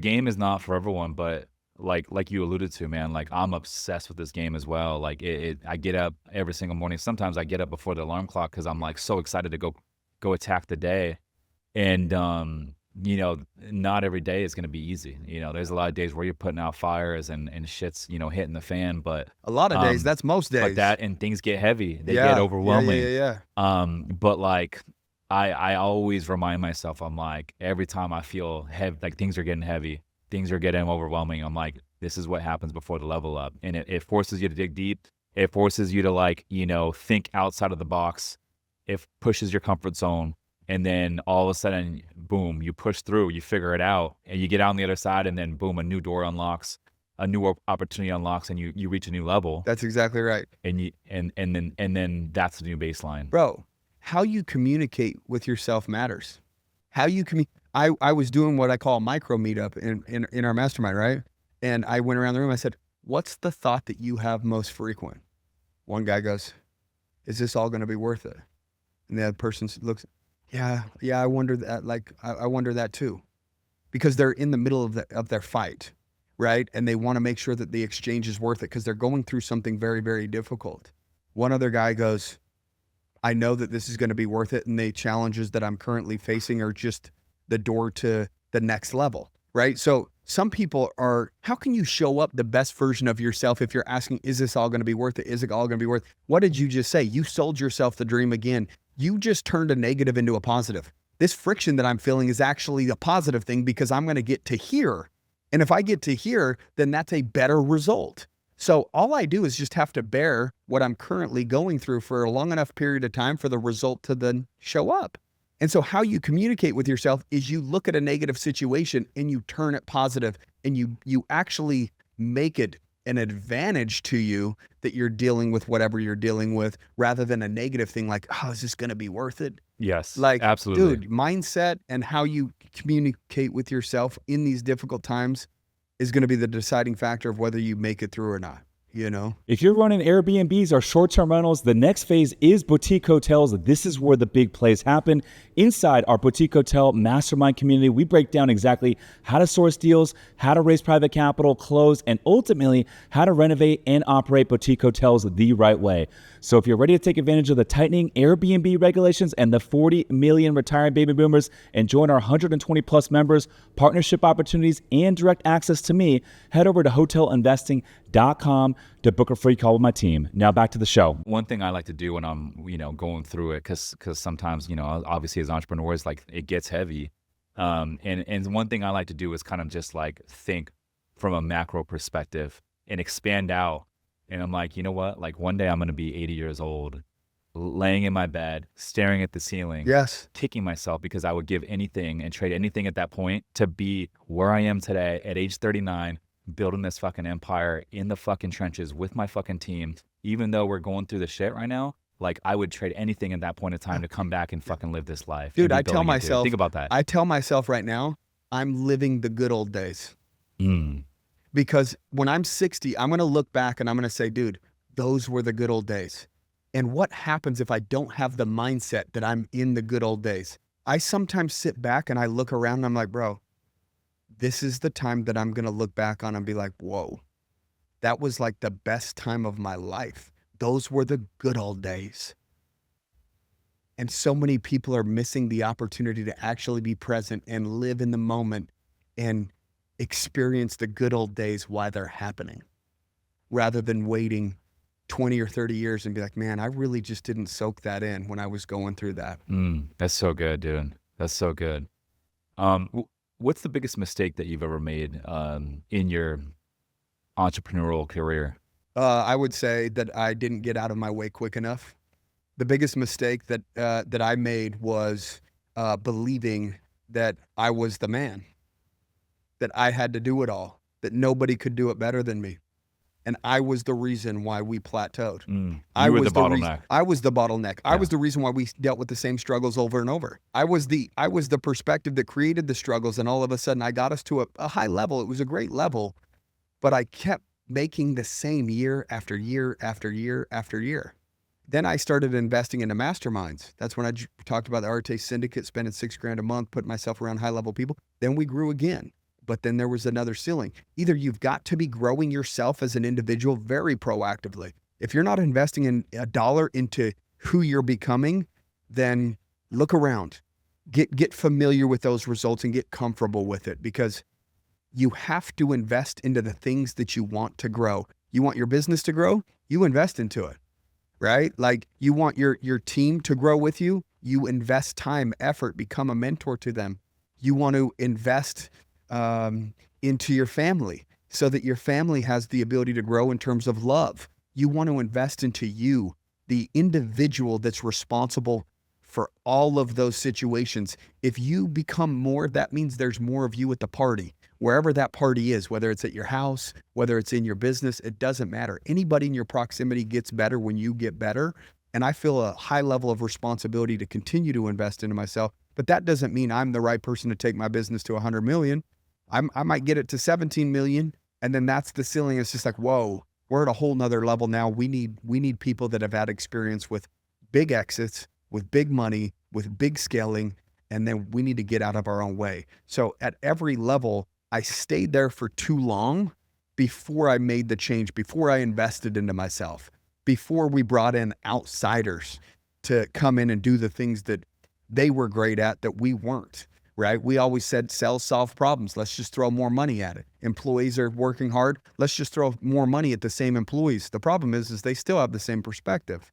game is not for everyone, but like you alluded to, man, like I'm obsessed with this game as well. Like I get up every single morning. Sometimes I get up before the alarm clock because I'm like so excited to go attack the day. And you know, not every day is gonna be easy. You know, there's a lot of days where you're putting out fires and shit's, you know, hitting the fan. But a lot of days, that's most days. But and things get heavy. They get overwhelming. Yeah. But like I always remind myself, I'm like, every time I feel heavy, like things are getting heavy, things are getting overwhelming, I'm like, this is what happens before the level up. And it forces you to dig deep. It forces you to, like, you know, think outside of the box. It pushes your comfort zone. And then all of a sudden, boom, you push through, you figure it out, and you get out on the other side, and then boom, a new door unlocks, a new opportunity unlocks, and you reach a new level. That's exactly right. And then that's the new baseline. Bro, how you communicate with yourself matters. How you I was doing what I call a micro meetup in our mastermind, right? And I went around the room. I said, "What's the thought that you have most frequent?" One guy goes, "Is this all going to be worth it?" And the other person looks, "Yeah, I wonder that. Like, I wonder that too," because they're in the middle of their fight, right? And they want to make sure that the exchange is worth it because they're going through something very, very difficult. One other guy goes, "I know that this is going to be worth it, and the challenges that I'm currently facing are just the door to the next level," right? So some people are, how can you show up the best version of yourself if you're asking, is this all going to be worth it? Is it all going to be worth it? What did you just say? You sold yourself the dream again. You just turned a negative into a positive. This friction that I'm feeling is actually a positive thing because I'm going to get to here. And if I get to here, then that's a better result. So all I do is just have to bear what I'm currently going through for a long enough period of time for the result to then show up. And so how you communicate with yourself is you look at a negative situation and you turn it positive, and you actually make it an advantage to you that you're dealing with whatever you're dealing with, rather than a negative thing like, oh, is this going to be worth it? Yes, like, absolutely. Dude, mindset and how you communicate with yourself in these difficult times is going to be the deciding factor of whether you make it through or not. You know, if you're running Airbnbs or short-term rentals, the next phase is boutique hotels. This is where the big plays happen. Inside our boutique hotel mastermind community, we break down exactly how to source deals, how to raise private capital, close, and ultimately how to renovate and operate boutique hotels the right way. So if you're ready to take advantage of the tightening Airbnb regulations and the 40 million retiring baby boomers and join our 120 plus members, partnership opportunities, and direct access to me, head over to hotelinvesting.com to book a free call with my team. Now back to the show. One thing I like to do when I'm, you know, going through it, because sometimes, you know, obviously as entrepreneurs, like it gets heavy. And one thing I like to do is kind of just like think from a macro perspective and expand out. And I'm like, you know what? Like one day I'm going to be 80 years old, laying in my bed, staring at the ceiling, kicking myself because I would give anything and trade anything at that point to be where I am today at age 39, building this fucking empire in the fucking trenches with my fucking team. Even though we're going through the shit right now, like I would trade anything at that point in time to come back and fucking live this life. Dude, I tell myself, think about that. I tell myself right now, I'm living the good old days. Because when I'm 60, I'm going to look back and I'm going to say, dude, those were the good old days. And what happens if I don't have the mindset that I'm in the good old days? I sometimes sit back and I look around and I'm like, bro, this is the time that I'm going to look back on and be like, whoa, that was like the best time of my life. Those were the good old days. And so many people are missing the opportunity to actually be present and live in the moment and experience the good old days while they're happening, rather than waiting 20 or 30 years and be like, man, I really just didn't soak that in when I was going through that. That's so good, dude. That's so good. What's the biggest mistake that you've ever made in your entrepreneurial career? I would say that I didn't get out of my way quick enough. The biggest mistake that I made was believing that I was the man, that I had to do it all, that nobody could do it better than me. And I was the reason why we plateaued. You were the bottleneck. I was the bottleneck. I Yeah. was the reason why we dealt with the same struggles over and over. I was the perspective that created the struggles, and all of a sudden I got us to a high level. It was a great level, but I kept making the same year after year after year after year. Then I started investing into masterminds. That's when I talked about the Arte Syndicate, spending $6,000 a month, putting myself around high level people. Then we grew again. But then there was another ceiling. Either you've got to be growing yourself as an individual very proactively. If you're not investing in a dollar into who you're becoming, then look around. Get familiar with those results and get comfortable with it, because you have to invest into the things that you want to grow. You want your business to grow, you invest into it, right? Like, you want your team to grow with you, you invest time, effort, become a mentor to them. You want to invest into your family so that your family has the ability to grow in terms of love. You want to invest into you, the individual that's responsible for all of those situations. If you become more, that means there's more of you at the party, wherever that party is, whether it's at your house, whether it's in your business, it doesn't matter. Anybody in your proximity gets better when you get better. And I feel a high level of responsibility to continue to invest into myself. But that doesn't mean I'm the right person to take my business to 100 million. I might get it to 17 million. And then that's the ceiling. It's just like, whoa, we're at a whole nother level now. We need people that have had experience with big exits, with big money, with big scaling. And then we need to get out of our own way. So at every level, I stayed there for too long before I made the change, before I invested into myself, before we brought in outsiders to come in and do the things that they were great at that we weren't, right? We always said, sell, solve problems. Let's just throw more money at it. Employees are working hard. Let's just throw more money at the same employees. The problem is they still have the same perspective,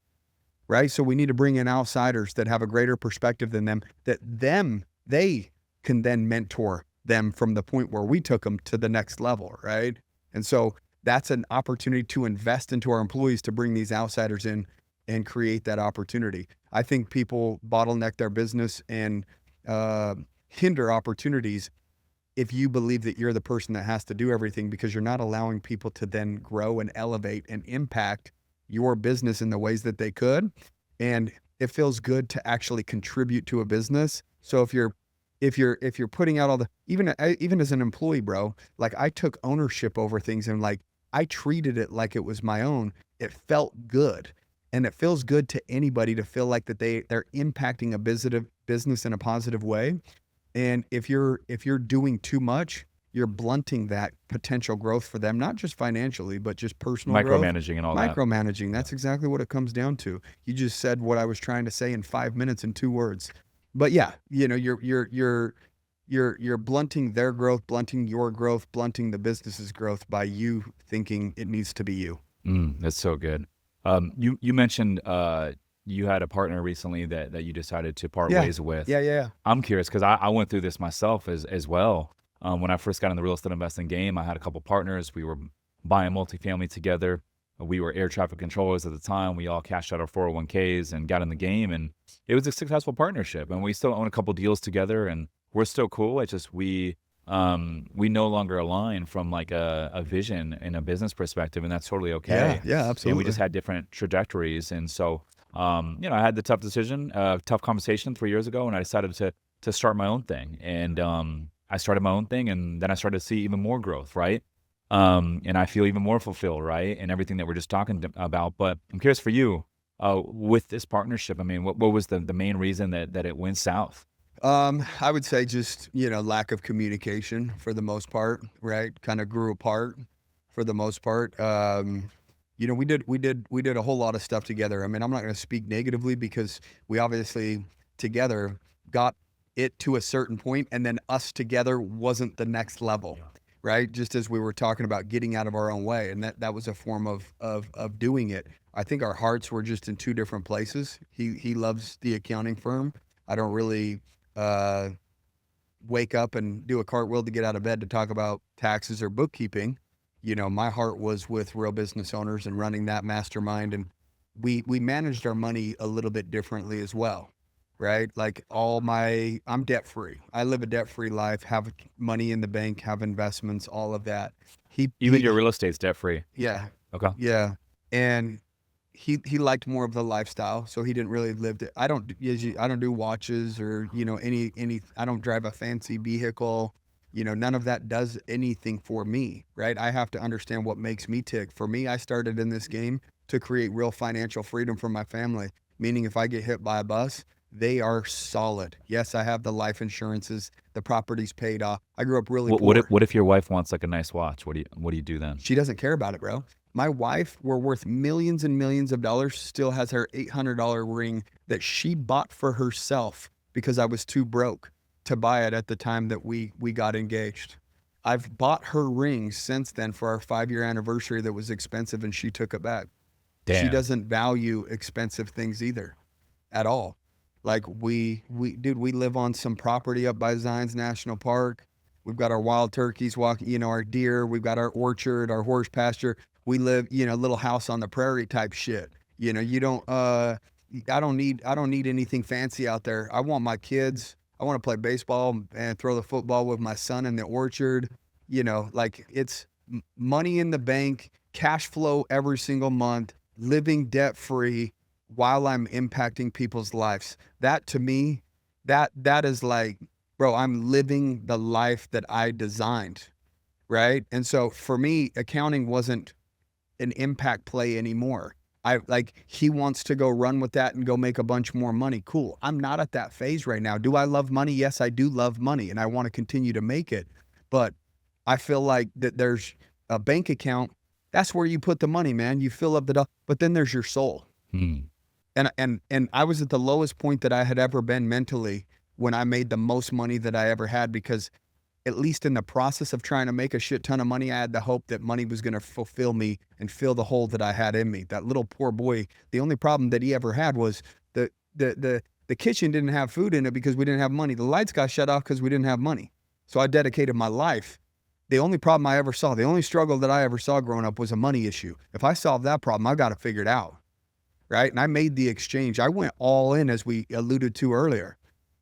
right? So we need to bring in outsiders that have a greater perspective than them, they can then mentor them from the point where we took them to the next level, right? And so that's an opportunity to invest into our employees, to bring these outsiders in and create that opportunity. I think people bottleneck their business and hinder opportunities if you believe that you're the person that has to do everything, because you're not allowing people to then grow and elevate and impact your business in the ways that they could. And it feels good to actually contribute to a business. So if you're putting out all the, even as an employee, bro, like, I took ownership over things and like, I treated it like it was my own. It felt good. And it feels good to anybody to feel like that they're impacting a business in a positive way. And if you're doing too much, you're blunting that potential growth for them, not just financially, but just personal growth. Micromanaging and all that. Micromanaging. That's exactly what it comes down to. You just said what I was trying to say in 5 minutes in 2 words. But yeah, you know, you're blunting their growth, blunting your growth, blunting the business's growth by you thinking it needs to be you. That's so good. You mentioned you had a partner recently that you decided to part ways with. Yeah. I'm curious because I went through this myself as well. When I first got in the real estate investing game, I had a couple partners. We were buying multifamily together. We were air traffic controllers at the time. We all cashed out our 401ks and got in the game, and it was a successful partnership. And we still own a couple deals together, and we're still cool. It's just we no longer align from like a vision and a business perspective, and that's totally okay. Yeah, absolutely. And we just had different trajectories, and so I had the tough decision, tough conversation 3 years ago, and I decided to start my own thing. And I started my own thing, and then I started to see even more growth, right? And I feel even more fulfilled, right? And everything that we're just talking about. But I'm curious for you, with this partnership, I mean, what was the main reason that it went south? I would say just, lack of communication for the most part, right? Kind of grew apart for the most part. You know, we did a whole lot of stuff together. I mean, I'm not going to speak negatively because we obviously together got it to a certain point, and then us together wasn't the next level, right? Just as we were talking about getting out of our own way, and that was a form of doing it. I think our hearts were just in two different places. He loves the accounting firm. I don't really wake up and do a cartwheel to get out of bed to talk about taxes or bookkeeping. You know, my heart was with real business owners and running that mastermind, and we managed our money a little bit differently as well, right? Like I'm debt free. I live a debt free life, have money in the bank, have investments, all of that. Even your real estate's debt free. Yeah, Okay. yeah, and he liked more of the lifestyle, so he didn't really live it. I don't do watches or, you know, any. I don't drive a fancy vehicle. You know, none of that does anything for me, right? I have to understand what makes me tick. For me, I started in this game to create real financial freedom for my family, meaning if I get hit by a bus, they are solid. Yes, I have the life insurances, the property's paid off. I grew up really poor. What if your wife wants like a nice watch? What do you do then? She doesn't care about it, bro. My wife, we're worth millions and millions of dollars, still has her $800 ring that she bought for herself because I was too broke to buy it at the time that we got engaged. I've bought her ring since then for our 5-year anniversary that was expensive, and she took it back. She Damn. doesn't value expensive things either at all. Like we live on some property up by Zion's National Park. We've got our wild turkeys walking, you know, our deer. We've got our orchard, our horse pasture. We live, you know, little house on the prairie type shit. You know, I don't need anything fancy out there. I want my kids. I want to play baseball and throw the football with my son in the orchard. You know, like it's money in the bank, cash flow every single month, living debt free while I'm impacting people's lives. That to me, that is like, bro, I'm living the life that I designed, right? And so for me, accounting wasn't an impact play anymore. He wants to go run with that and go make a bunch more money. Cool. I'm not at that phase right now. Do I love money? Yes, I do love money, and I want to continue to make it. But I feel like that there's a bank account. That's where you put the money, man. You fill up but then there's your soul. And I was at the lowest point that I had ever been mentally when I made the most money that I ever had, because at least in the process of trying to make a shit ton of money, I had the hope that money was going to fulfill me and fill the hole that I had in me. That little poor boy, the only problem that he ever had was the kitchen didn't have food in it because we didn't have money. The lights got shut off because we didn't have money. So I dedicated my life. The only problem I ever saw, the only struggle that I ever saw growing up was a money issue. If I solve that problem, I got to figure it out, right? And I made the exchange. I went all in, as we alluded to earlier.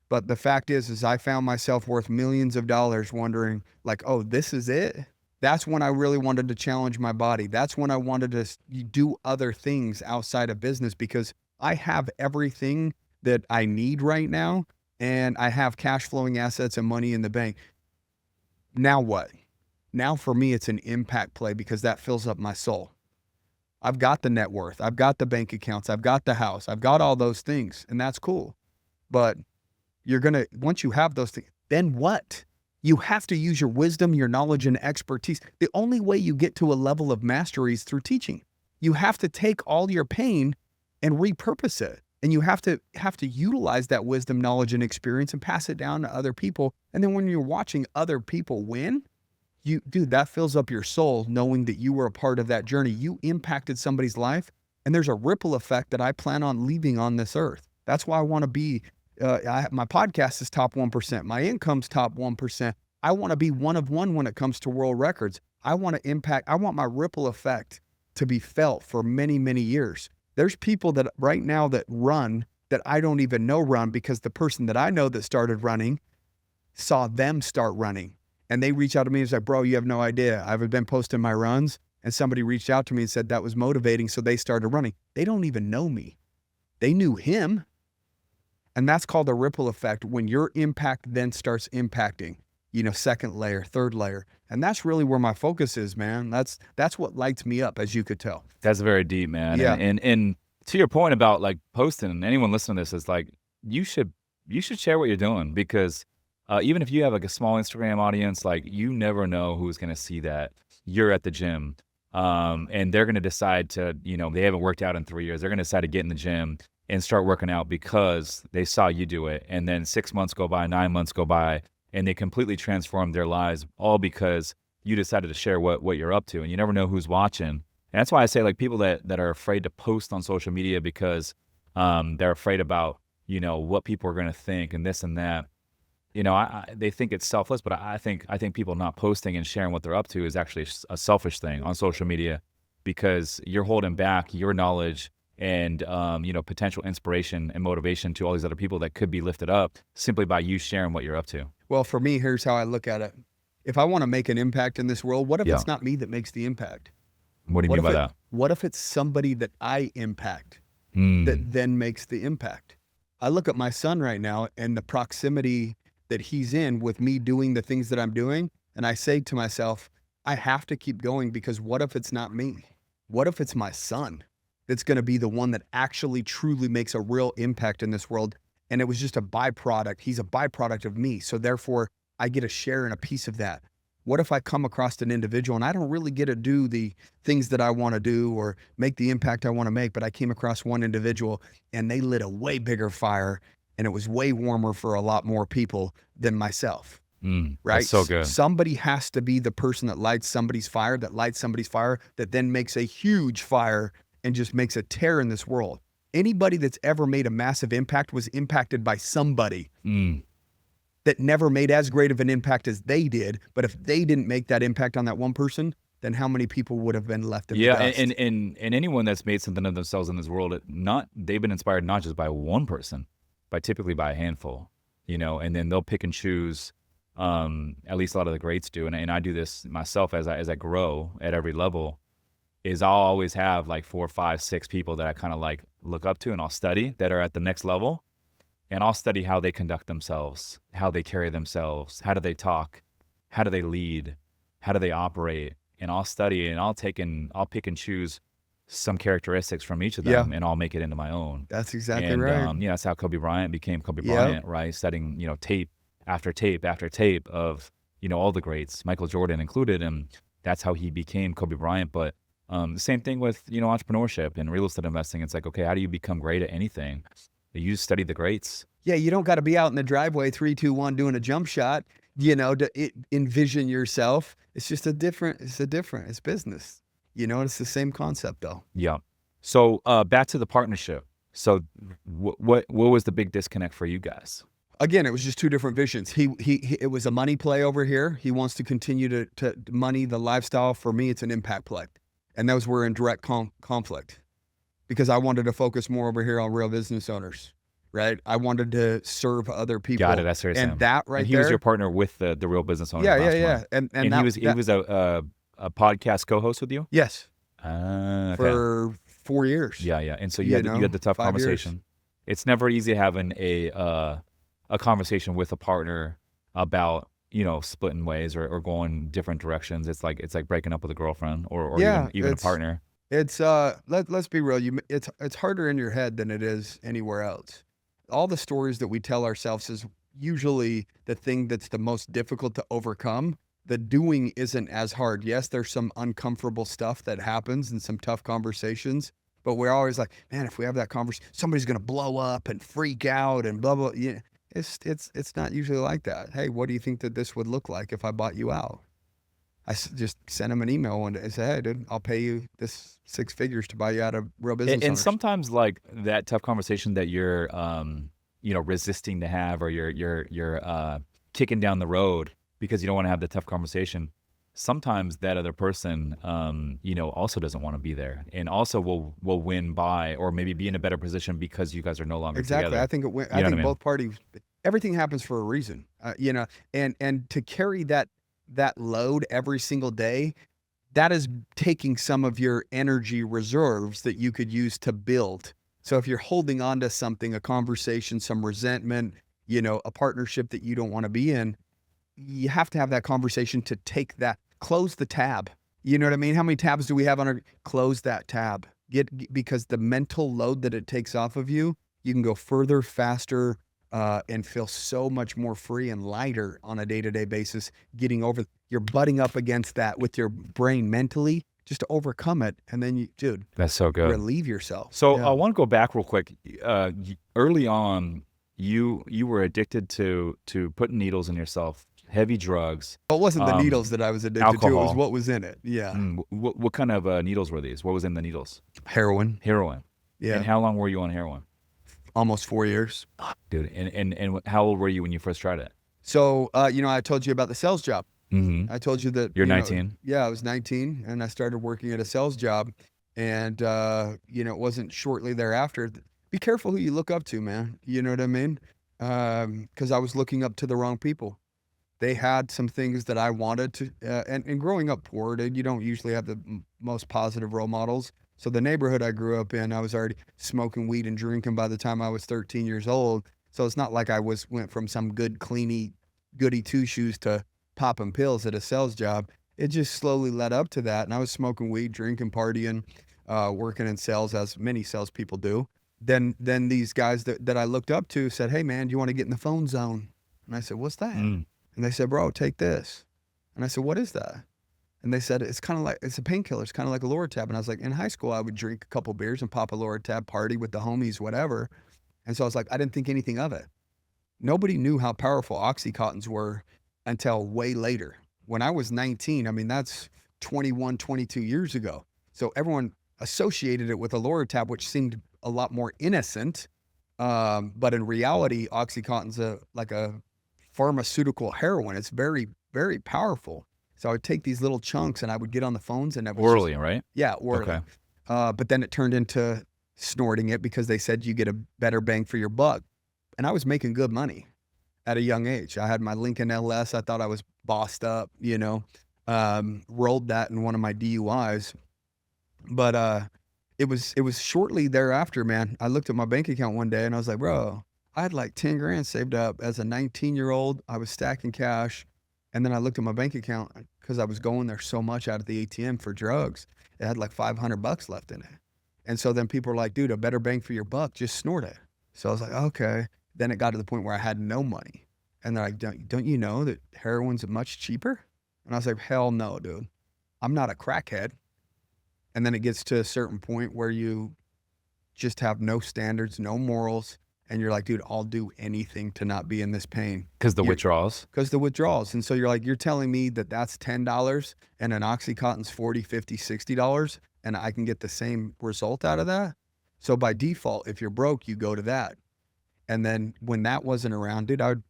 But the fact is I found myself worth millions of dollars wondering like, oh, this is it? That's when I really wanted to challenge my body. That's when I wanted to do other things outside of business, because I have everything that I need right now, and I have cash flowing assets and money in the bank. Now what? Now for me, it's an impact play because that fills up my soul. I've got the net worth. I've got the bank accounts. I've got the house. I've got all those things, and that's cool. But once you have those things, then what? You have to use your wisdom, your knowledge, and expertise. The only way you get to a level of mastery is through teaching. You have to take all your pain and repurpose it. And you have to utilize that wisdom, knowledge, and experience and pass it down to other people. And then when you're watching other people win, that fills up your soul, knowing that you were a part of that journey. You impacted somebody's life, and there's a ripple effect that I plan on leaving on this earth. That's why I want to be my podcast is top 1%. My income's top 1%. I want to be one of one when it comes to world records. I want to impact. I want my ripple effect to be felt for many, many years. There's people that right now that run that I don't even know run, because the person that I know that started running saw them start running. And they reach out to me and say, bro, you have no idea. I've been posting my runs, and somebody reached out to me and said that was motivating. So they started running. They don't even know me. They knew him. And that's called a ripple effect, when your impact then starts impacting, second layer, third layer. And that's really where my focus is, man. That's what lights me up, as you could tell. That's very deep, man. Yeah. And to your point about like posting, anyone listening to this is like, you should share what you're doing, because even if you have like a small Instagram audience, like you never know who's going to see that. you're at the gym, and they're going to decide to, they haven't worked out in 3 years. They're going to decide to get in the gym and start working out because they saw you do it. And then 6 months go by, 9 months go by, and they completely transform their lives, all because you decided to share what you're up to. And you never know who's watching. And that's why I say, like, people that are afraid to post on social media because they're afraid about, what people are going to think and this and that. They think it's selfless, but I think people not posting and sharing what they're up to is actually a selfish thing on social media, because you're holding back your knowledge and potential inspiration and motivation to all these other people that could be lifted up simply by you sharing what you're up to. Well, for me, here's how I look at it. If I want to make an impact in this world, what if Yeah. it's not me that makes the impact? What do you What mean by if that? What if it's somebody that I impact Mm. that then makes the impact? I look at my son right now and the proximity that he's in with me doing the things that I'm doing, and I say to myself, I have to keep going, because what if it's not me? What if it's my son that's going to be the one that actually truly makes a real impact in this world? And it was just a byproduct. He's a byproduct of me. So therefore, I get a share in a piece of that. What if I come across an individual and I don't really get to do the things that I want to do or make the impact I want to make, but I came across one individual and they lit a way bigger fire and it was way warmer for a lot more people than myself, right? That's so good. Somebody has to be the person that lights somebody's fire, that then makes a huge fire and just makes a tear in this world. Anybody that's ever made a massive impact was impacted by somebody that never made as great of an impact as they did. But if they didn't make that impact on that one person, then how many people would have been left in the Yeah, dust? and anyone that's made something of themselves in this world, they've been inspired not just by one person, but typically by a handful, and then they'll pick and choose. At least a lot of the greats do, and I do this myself as I grow at every level. Is I'll always have like 4, 5, 6 people that I kind of like look up to, and I'll study that are at the next level, and I'll study how they conduct themselves, how they carry themselves, how do they talk, how do they lead, how do they operate, and I'll study and I'll pick and choose some characteristics from each of them, Yeah. and I'll make it into my own. That's exactly And right. that's how Kobe Bryant became Kobe Yep. Bryant, right? Studying tape after tape after tape of all the greats, Michael Jordan included, and that's how he became Kobe Bryant. But the same thing with entrepreneurship and real estate investing. It's like, okay, how do you become great at anything? You just study the greats. Yeah, you don't got to be out in the driveway 3, 2, 1 doing a jump shot, to envision yourself. It's just it's business. It's the same concept though. Yeah. So back to the partnership. So what was the big disconnect for you guys? Again, it was just two different visions. It was a money play over here. He wants to continue to money the lifestyle. For me, it's an impact play. And those were in direct conflict, because I wanted to focus more over here on real business owners, right? I wanted to serve other people. Got it. That's very And that right And he there. was your partner with the real business owner. Yeah. mastermind. And he was a podcast co-host with you. yes, Okay. for 4 years. Yeah. And so you had the tough 5 years. conversation. It's never easy having a conversation with a partner about splitting ways or going different directions. It's like breaking up with a girlfriend or Yeah, even a it's- partner. It's let's be real. It's harder in your head than it is anywhere else. All the stories that we tell ourselves is usually the thing that's the most difficult to overcome. The doing isn't as hard. Yes, there's some uncomfortable stuff that happens and some tough conversations, but we're always like, man, if we have that conversation, somebody's gonna blow up and freak out and blah blah. Yeah, it's not usually like that. Hey, what do you think that this would look like if I bought you out? I just sent him an email one day and said, hey, dude, I'll pay you this 6 figures to buy you out of real business And owners. sometimes like that tough conversation that you're resisting to have, or you're kicking down the road because you don't want to have the tough conversation. Sometimes that other person also doesn't want to be there, and also will win by, or maybe be in a better position because you guys are no longer Exactly. together. I think I mean? both parties, everything happens for a reason, and to carry that load every single day, that is taking some of your energy reserves that you could use to build. So if you're holding on to something, a conversation, some resentment, a partnership that you don't want to be in, you have to have that conversation to close the tab. You know what I mean? How many tabs do we have on close that tab? Because the mental load that it takes off of you, you can go further, faster, and feel so much more free and lighter on a day-to-day basis, getting over, you're butting up against that with your brain mentally just to overcome it. And then dude, That's so good. relieve yourself. So Yeah. I want to go back real quick. Early on, you were addicted to putting needles in yourself, heavy drugs. It wasn't the needles that I was addicted to. It was alcohol. what was in it. Yeah. What kind of needles were these? What was in the needles? Heroin. Heroin. Yeah. And how long were you on heroin? Almost 4 years. Dude, and how old were you when you first tried it? So, I told you about the sales job. Mm-hmm. I told you that You're you know, 19. yeah, I was 19 and I started working at a sales job, and it wasn't shortly thereafter. Be careful who you look up to, man. You know what I mean? Because I was looking up to the wrong people. They had some things that I wanted to, and growing up poor, dude, you don't usually have the most positive role models. So the neighborhood I grew up in, I was already smoking weed and drinking by the time I was 13 years old. So it's not like I went from some good, cleany, goody two shoes to popping pills at a sales job. It just slowly led up to that. And I was smoking weed, drinking, partying, working in sales, as many salespeople do. Then these guys that I looked up to said, "Hey man, do you want to get in the phone zone?" And I said, "What's that?" And they said, "Bro, take this." And I said, "What is that?" And they said, "It's kind of like, it's a painkiller. It's kind of like a Loratab." And I was like, in high school, I would drink a couple beers and pop a Loratab, party with the homies, whatever. And so I was like, I didn't think anything of it. Nobody knew how powerful Oxycontins were until way later. When I was 19, I mean, that's 21, 22 years ago. So everyone associated it with a Loratab, which seemed a lot more innocent. But in reality, Oxycontin's like a pharmaceutical heroin. It's very, very powerful. So I would take these little chunks and I would get on the phones and Orally, right? Yeah, orally. Okay. But then it turned into snorting it because they said you get a better bang for your buck. And I was making good money at a young age. I had my Lincoln LS. I thought I was bossed up, rolled that in one of my DUIs. But it was shortly thereafter, man. I looked at my bank account one day and I was like, bro, I had like 10 grand saved up as a 19-year-old. I was stacking cash. And then I looked at my bank account because I was going there so much out of the ATM for drugs. It had like $500 left in it. And so then people were like, dude, a better bang for your buck, just snort it. So I was like, okay. Then it got to the point where I had no money. And they're like, don't you know that heroin's much cheaper? And I was like, hell no, dude. I'm not a crackhead. And then it gets to a certain point where you just have no standards, no morals. And you're like, dude, I'll do anything to not be in this pain. Because the withdrawals? Because the withdrawals. And so you're like, you're telling me that that's $10 and an Oxycontin's $40, $50, $60, and I can get the same result out of that? So by default, if you're broke, you go to that. And then when that wasn't around, dude, I would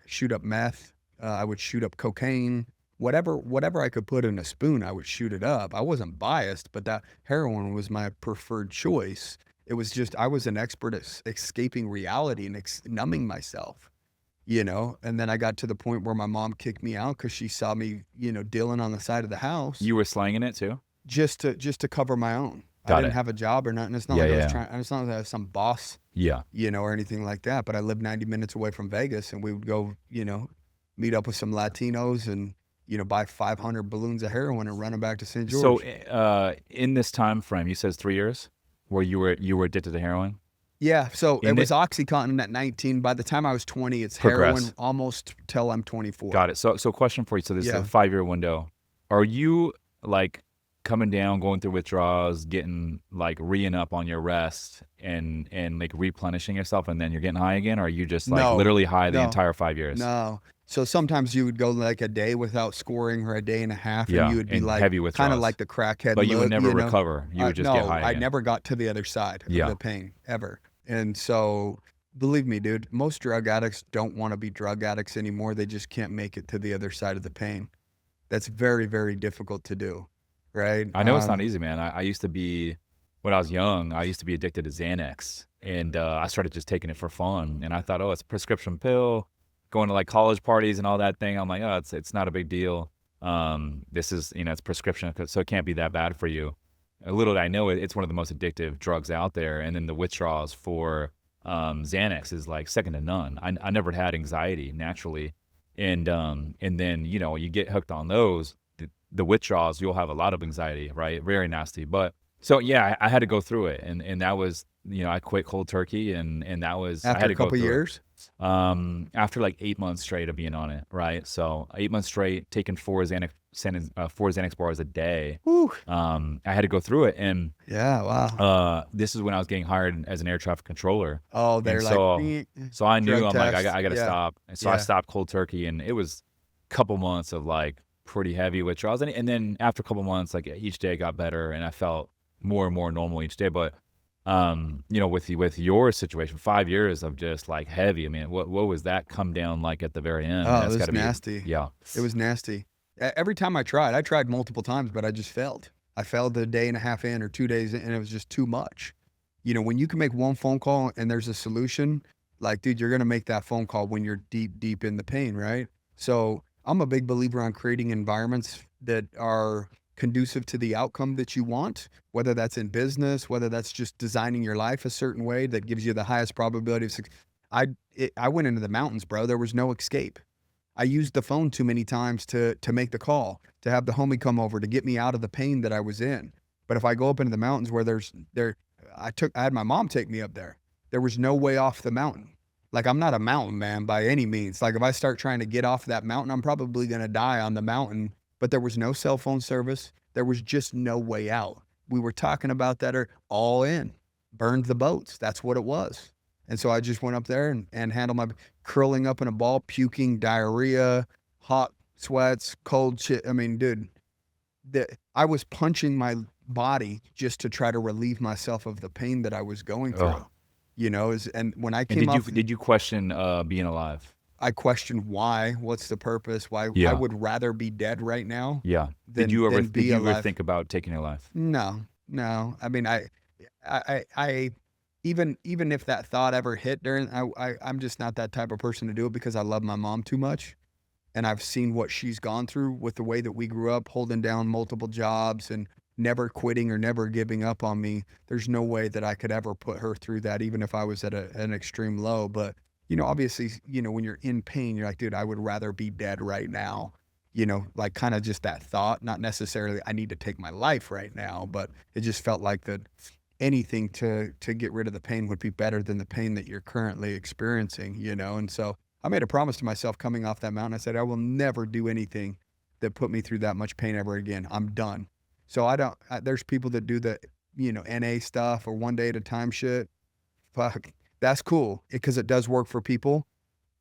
shoot up meth. I would shoot up cocaine. Whatever I could put in a spoon, I would shoot it up. I wasn't biased, but that heroin was my preferred choice. It was just, I was an expert at escaping reality and numbing myself, and then I got to the point where my mom kicked me out because she saw me, dealing on the side of the house. You were slanging it too? Just to cover my own. Got I didn't it. have a job or nothing. It's not like it's not like I was some boss, or anything like that. But I lived 90 minutes away from Vegas, and we would go, meet up with some Latinos and, buy 500 balloons of heroin and run them back to St. George. So in this time frame, you said 3 years where you were addicted to heroin? Yeah, so it was Oxycontin at 19. By the time I was 20, it's heroin almost till I'm 24. Got it. So question for you. So this is a 5-year window. Are you like coming down, going through withdrawals, getting like re-ing up on your rest and like replenishing yourself, and then you're getting high again? Or are you just like literally high the entire 5 years? No. So sometimes you would go like a day without scoring or a day and a half, and you would be like heavy kind of like the crackhead. But you would never recover. You would just get high again. I never got to the other side of the pain ever. And so believe me, dude, most drug addicts don't want to be drug addicts anymore. They just can't make it to the other side of the pain. That's very, very difficult to do, right? I know it's not easy, man. I used to be, when I was young, I used to be addicted to Xanax. And I started just taking it for fun. And I thought, oh, it's a prescription pill. Going to like college parties and all that thing. I'm like, oh, it's not a big deal. This is, it's prescription, so it can't be that bad for you. Little did I know it's one of the most addictive drugs out there. And then the withdrawals for Xanax is like second to none. I never had anxiety naturally. And then, you get hooked on those, the withdrawals, you'll have a lot of anxiety, right? Very nasty. But So yeah, I had to go through it, and that was, I quit cold turkey, and that was, I After had a to go couple through it. years? After like 8 months straight of being on it, right? So 8 months straight, taking four Xanax bars a day. Whew. I had to go through it, and Yeah, wow. this is when I was getting hired as an air traffic controller, Oh, and they're like, so I knew, drug I'm like, test. I gotta Yeah, stop, and so I yeah. stopped cold turkey, and it was a couple months of like pretty heavy withdrawals, and then after a couple months, like each day got better, and I felt more and more normal each day. But with your situation, 5 years of just like heavy. I mean, what was that come down like at the very end? I mean, Oh, it that's got was to be, nasty. yeah. It was nasty. Every time I tried multiple times, but I just failed. I failed a day and a half in or 2 days in, and it was just too much. When you can make one phone call and there's a solution, like, dude, you're gonna make that phone call when you're deep, deep in the pain, right? So I'm a big believer on creating environments that are conducive to the outcome that you want, whether that's in business, whether that's just designing your life a certain way that gives you the highest probability of success. I went into the mountains, bro. There was no escape. I used the phone too many times to make the call, to have the homie come over to get me out of the pain that I was in. But if I go up into the mountains where I had my mom take me up there. There was no way off the mountain. Like, I'm not a mountain man by any means. Like, if I start trying to get off that mountain, I'm probably gonna die on the mountain. But there was no cell phone service. There was just no way out. We were talking about that, or all in, burned the boats. That's what it was. And so I just went up there and handled my curling up in a ball, puking, diarrhea, hot sweats, cold shit. I mean, dude, I was punching my body just to try to relieve myself of the pain that I was going through. Ugh. And when I And came off, did you question being alive? I questioned why. What's the purpose? Why I Yeah, would rather be dead right now yeah. than Did be you ever alive. think about taking your life? No, no. I mean, I even if that thought ever hit during, I'm just not that type of person to do it because I love my mom too much. And I've seen what she's gone through with the way that we grew up, holding down multiple jobs and never quitting or never giving up on me. There's no way that I could ever put her through that, even if I was at an extreme low. But, obviously, when you're in pain, you're like, dude, I would rather be dead right now. Like, kind of just that thought, not necessarily I need to take my life right now, but it just felt like that anything to get rid of the pain would be better than the pain that you're currently experiencing. And so I made a promise to myself coming off that mountain. I said, I will never do anything that put me through that much pain ever again. I'm done. So there's people that do the, NA stuff or one day at a time shit. Fuck, that's cool because it does work for people.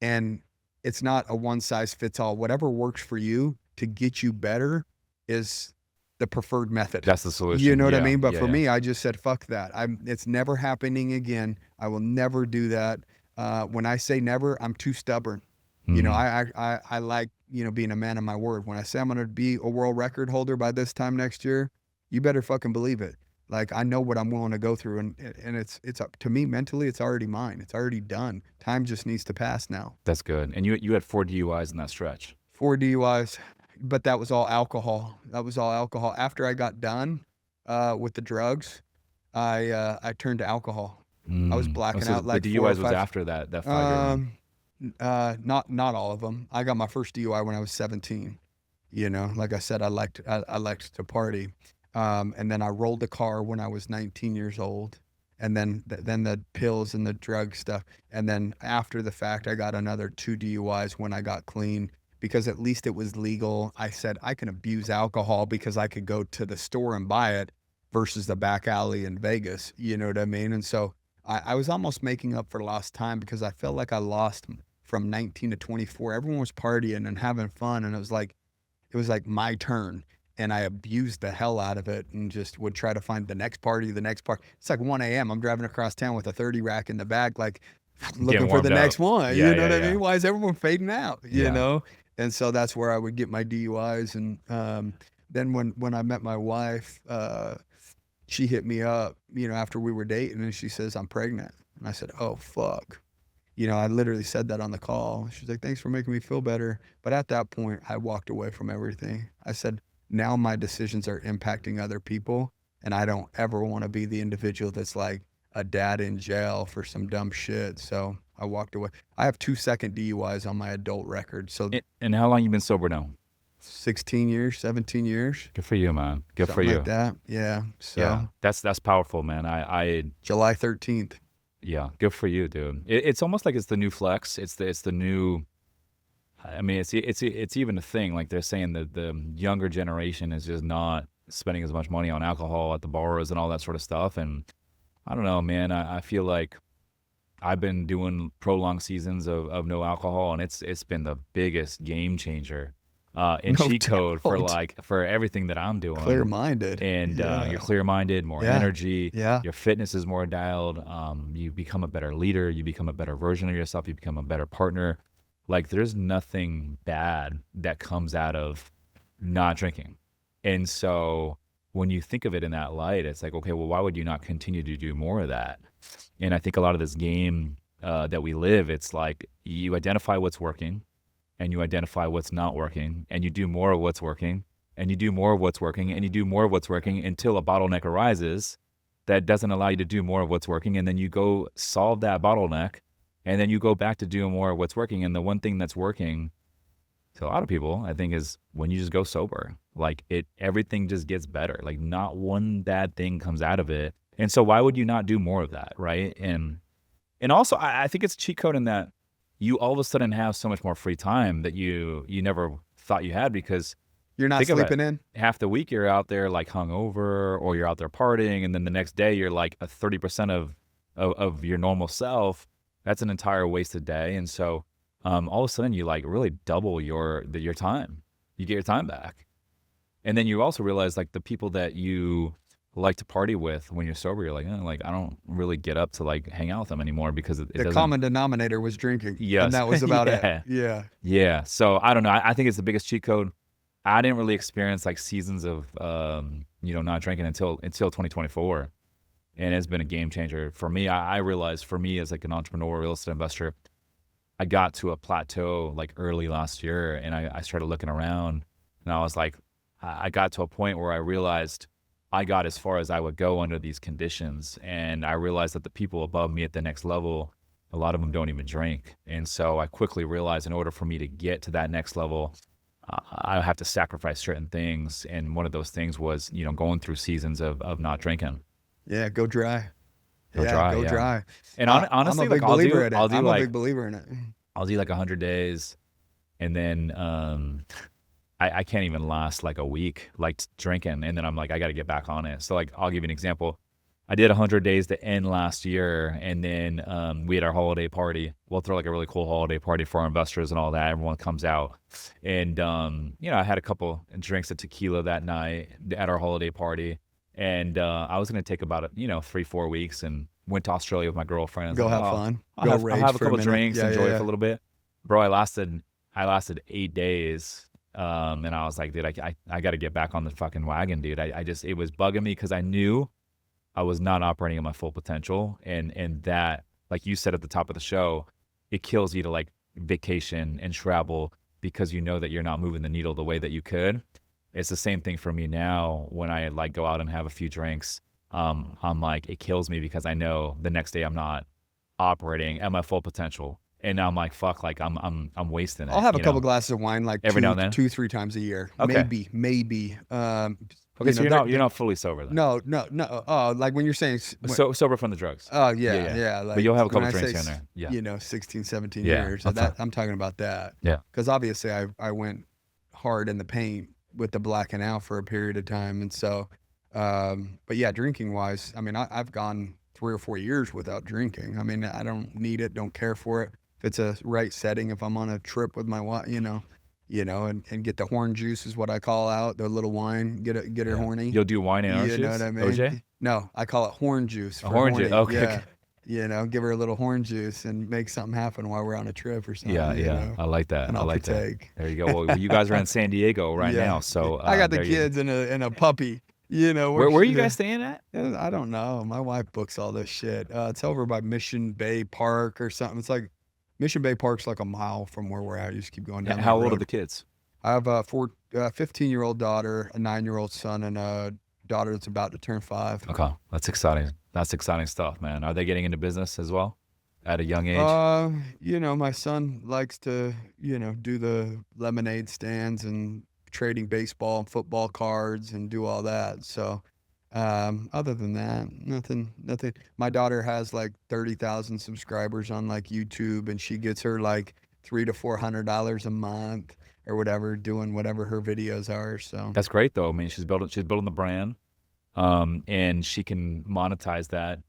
And it's not a one size fits all. Whatever works for you to get you better is the preferred method. That's the You solution. know what I Yeah, mean? But yeah, for yeah. me, I just said, fuck that. It's never happening again. I will never do that. When I say never, I'm too stubborn. Mm. I like, being a man of my word. When I say I'm going to be a world record holder by this time next year, you better fucking believe it. Like, I know what I'm willing to go through, and it's up to me mentally. It's already mine. It's already done. Time just needs to pass now. That's good. And you had 4 DUIs in that stretch. 4 DUIs, but that was all alcohol. That was all alcohol. After I got done with the drugs, I turned to alcohol. I was Mm. Oh, blacking so out the like 4 or DUIs was 5. after that 5-year run. Not all of them. I got my first DUI when I was 17. Like I said, I liked to party. And then I rolled the car when I was 19 years old. And then the pills and the drug stuff. And then after the fact, I got another 2 DUIs when I got clean because at least it was legal. I said I can abuse alcohol because I could go to the store and buy it versus the back alley in Vegas. You know what I mean? And so I was almost making up for lost time because I felt like I lost from 19 to 24. Everyone was partying and having fun. And it was like my turn. And I abused the hell out of it and just would try to find the next party. It's like 1 a.m. I'm driving across town with a 30 rack in the back, like Getting looking for the warmed up. next one. Yeah, You know yeah, what I yeah. mean? Why is everyone fading out? Yeah. And so that's where I would get my DUIs. And then when I met my wife, she hit me up, after we were dating, and she says, I'm pregnant. And I said, oh, fuck. I literally said that on the call. She's like, thanks for making me feel better. But at that point, I walked away from everything. I said, now my decisions are impacting other people. And I don't ever want to be the individual that's like a dad in jail for some dumb shit. So I walked away. I have 2 second DUIs on my adult record. So And how long you been sober now? 16 years, 17 years. Good for you, man. Good for Something you. like that. Yeah. So Yeah, that's powerful, man. I July 13th. yeah, good for you, dude. It's almost like it's the new flex. It's the new. I mean, it's even a thing. Like they're saying that the younger generation is just not spending as much money on alcohol at the bars and all that sort of stuff. And I don't know, man. I feel like I've been doing prolonged seasons of no alcohol, and it's been the biggest game changer in No cheat code for doubt. for everything that I'm doing. Clear-minded. And Yeah. you're clear-minded, more Yeah. energy. Yeah. Your fitness is more dialed. You become a better leader. You become a better version of yourself. You become a better partner. Like there's nothing bad that comes out of not drinking. And so when you think of it in that light, it's like, okay, well, why would you not continue to do more of that? And I think a lot of this game that we live, it's like you identify what's working and you identify what's not working and you do more of what's working and you do more of what's working and you do more of what's working until a bottleneck arises that doesn't allow you to do more of what's working. And then you go solve that bottleneck and then you go back to doing more of what's working. And the one thing that's working to a lot of people, I think, is when you just go sober. Like everything just gets better. Like not one bad thing comes out of it. And so why would you not do more of that, right? And also I think it's cheat code in that you all of a sudden have so much more free time that you never thought you had, because You're not think of it, sleeping in. half the week you're out there like hungover or you're out there partying, and then the next day you're like a 30% of your normal self. That's an entire wasted day. And so all of a sudden you like really double your time. You get your time back. And then you also realize like the people that you like to party with when you're sober, you're like, like I don't really get up to like hang out with them anymore because it The doesn't. common denominator was drinking. Yes. And that was about Yeah. it. Yeah. Yeah. So I don't know. I think it's the biggest cheat code. I didn't really experience like seasons of not drinking until 2024. And it's been a game changer for me. I realized for me as like an entrepreneur, real estate investor, I got to a plateau like early last year, and I started looking around, and I was like, I got to a point where I realized I got as far as I would go under these conditions. And I realized that the people above me at the next level, a lot of them don't even drink. And so I quickly realized in order for me to get to that next level, I have to sacrifice certain things. And one of those things was, going through seasons of not drinking. Yeah. Go dry. Go Yeah. dry, Go yeah. dry. And I'm honestly, a big like I'll believer do in it. I'll do I'm a like big believer in it. I'll do like 100 days, and then I can't even last like a week like drinking, and then I'm like, I got to get back on it. So like I'll give you an example. I did 100 days to end last year, and then we had our holiday party. We'll throw like a really cool holiday party for our investors and all that. Everyone comes out, and I had a couple drinks of tequila that night at our holiday party, and I was gonna take about 3-4 weeks and went to Australia with my girlfriend. I was Go like, have "Oh, fun. I'll Go have, rage I'll have a for couple minute. drinks, Yeah, enjoy yeah, it for a little bit." Bro, I lasted 8 days. And I was like, dude, I got to get back on the fucking wagon, dude. It was bugging me because I knew I was not operating at my full potential. And that, like you said at the top of the show, it kills you to like vacation and travel because you know that you're not moving the needle the way that you could. It's the same thing for me now when I like go out and have a few drinks. I'm like, it kills me because I know the next day I'm not operating at my full potential. And now I'm like, fuck, like I'm wasting it. I'll have a couple glasses of wine like Every now and then? 2-3 times a year. Okay. Maybe. Okay, so you're not fully sober then. No. Like when you're saying, So sober from the drugs. oh Yeah. yeah. Like But you'll have a when couple I drinks say, here and there. Yeah. 16, 17 Yeah, years. that's That fine. I'm talking about that. Yeah. Because obviously I went hard in the paint with the blacking out for a period of time, and so, but yeah, drinking wise, I mean, I've gone 3 or 4 years without drinking. I mean, I don't need it, don't care for it. If it's a right setting, if I'm on a trip with my wife, and get the horn juice is what I call out, the little wine, get her horny. You'll do wine and orange You juice? know what I mean? OJ? No, I call it horn juice. For Horn juice, horny. okay, Yeah. okay. Give her a little horn juice and make something happen while we're on a trip or something. Yeah. I like that. And I I'll like that. partake. There you go. Well, you guys are in San Diego right Yeah. now, so I got the there you- kids and a puppy. Where are you guys staying at? I don't know. My wife books all this shit. It's over by Mission Bay Park or something. It's like Mission Bay Park's like a mile from where we're at. You just keep going down. How that old are road. the kids? I have a 15-year-old daughter, a 9-year-old son, and a daughter that's about to turn 5. Okay, that's exciting. That's exciting stuff, man. Are they getting into business as well at a young age? My son likes to, do the lemonade stands and trading baseball and football cards and do all that. So other than that, nothing. My daughter has like 30,000 subscribers on like YouTube, and she gets her like $300 to $400 a month or whatever, doing whatever her videos are. So That's great though. I mean, she's building the brand, and she can monetize that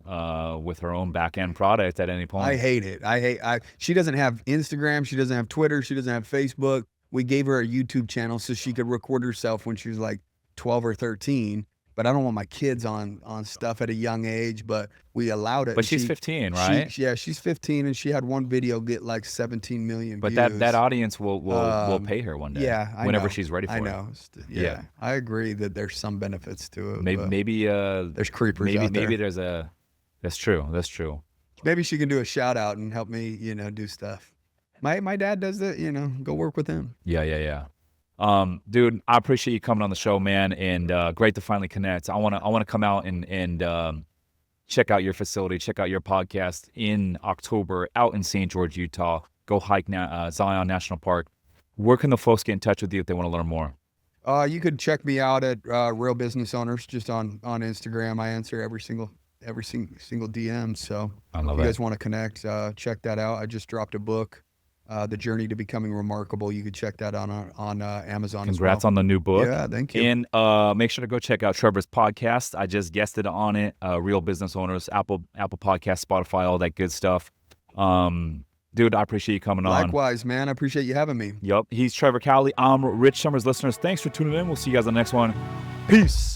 with her own back end product at any point. I hate it. She doesn't have Instagram. She doesn't have Twitter. She doesn't have Facebook. We gave her a YouTube channel so she could record herself when she was like 12 or 13. But I don't want my kids on stuff at a young age, but we allowed it. But she's 15, right? She's 15, and she had one video get like 17 million But views. that audience will pay her one day. Yeah, I whenever know. she's ready for I it. know. Yeah. I agree that there's some benefits to it. Maybe there's creepers out there. maybe there's a. That's true. Maybe she can do a shout out and help me, do stuff. My dad does it, go work with him. Yeah. Dude, I appreciate you coming on the show, man, and great to finally connect. I wanna come out and check out your facility, check out your podcast in October out in St. George, Utah. Go hike Zion National Park. Where can the folks get in touch with you if they want to learn more? You could check me out at Real Business Owners just on Instagram. I answer every single DM. So I love if you it. guys want to connect, check that out. I just dropped a book, The Journey to Becoming Remarkable. You could check that on Amazon. Congrats as well. on the new book. Yeah, thank you. And make sure to go check out Trevor's podcast. I just guested on it. Real Business Owners, Apple Podcast, Spotify, all that good stuff. Dude, I appreciate you coming on. Likewise, man. I appreciate you having me. Yup. He's Trevor Cowley. I'm Rich Summers. Listeners, thanks for tuning in. We'll see you guys on the next one. Peace.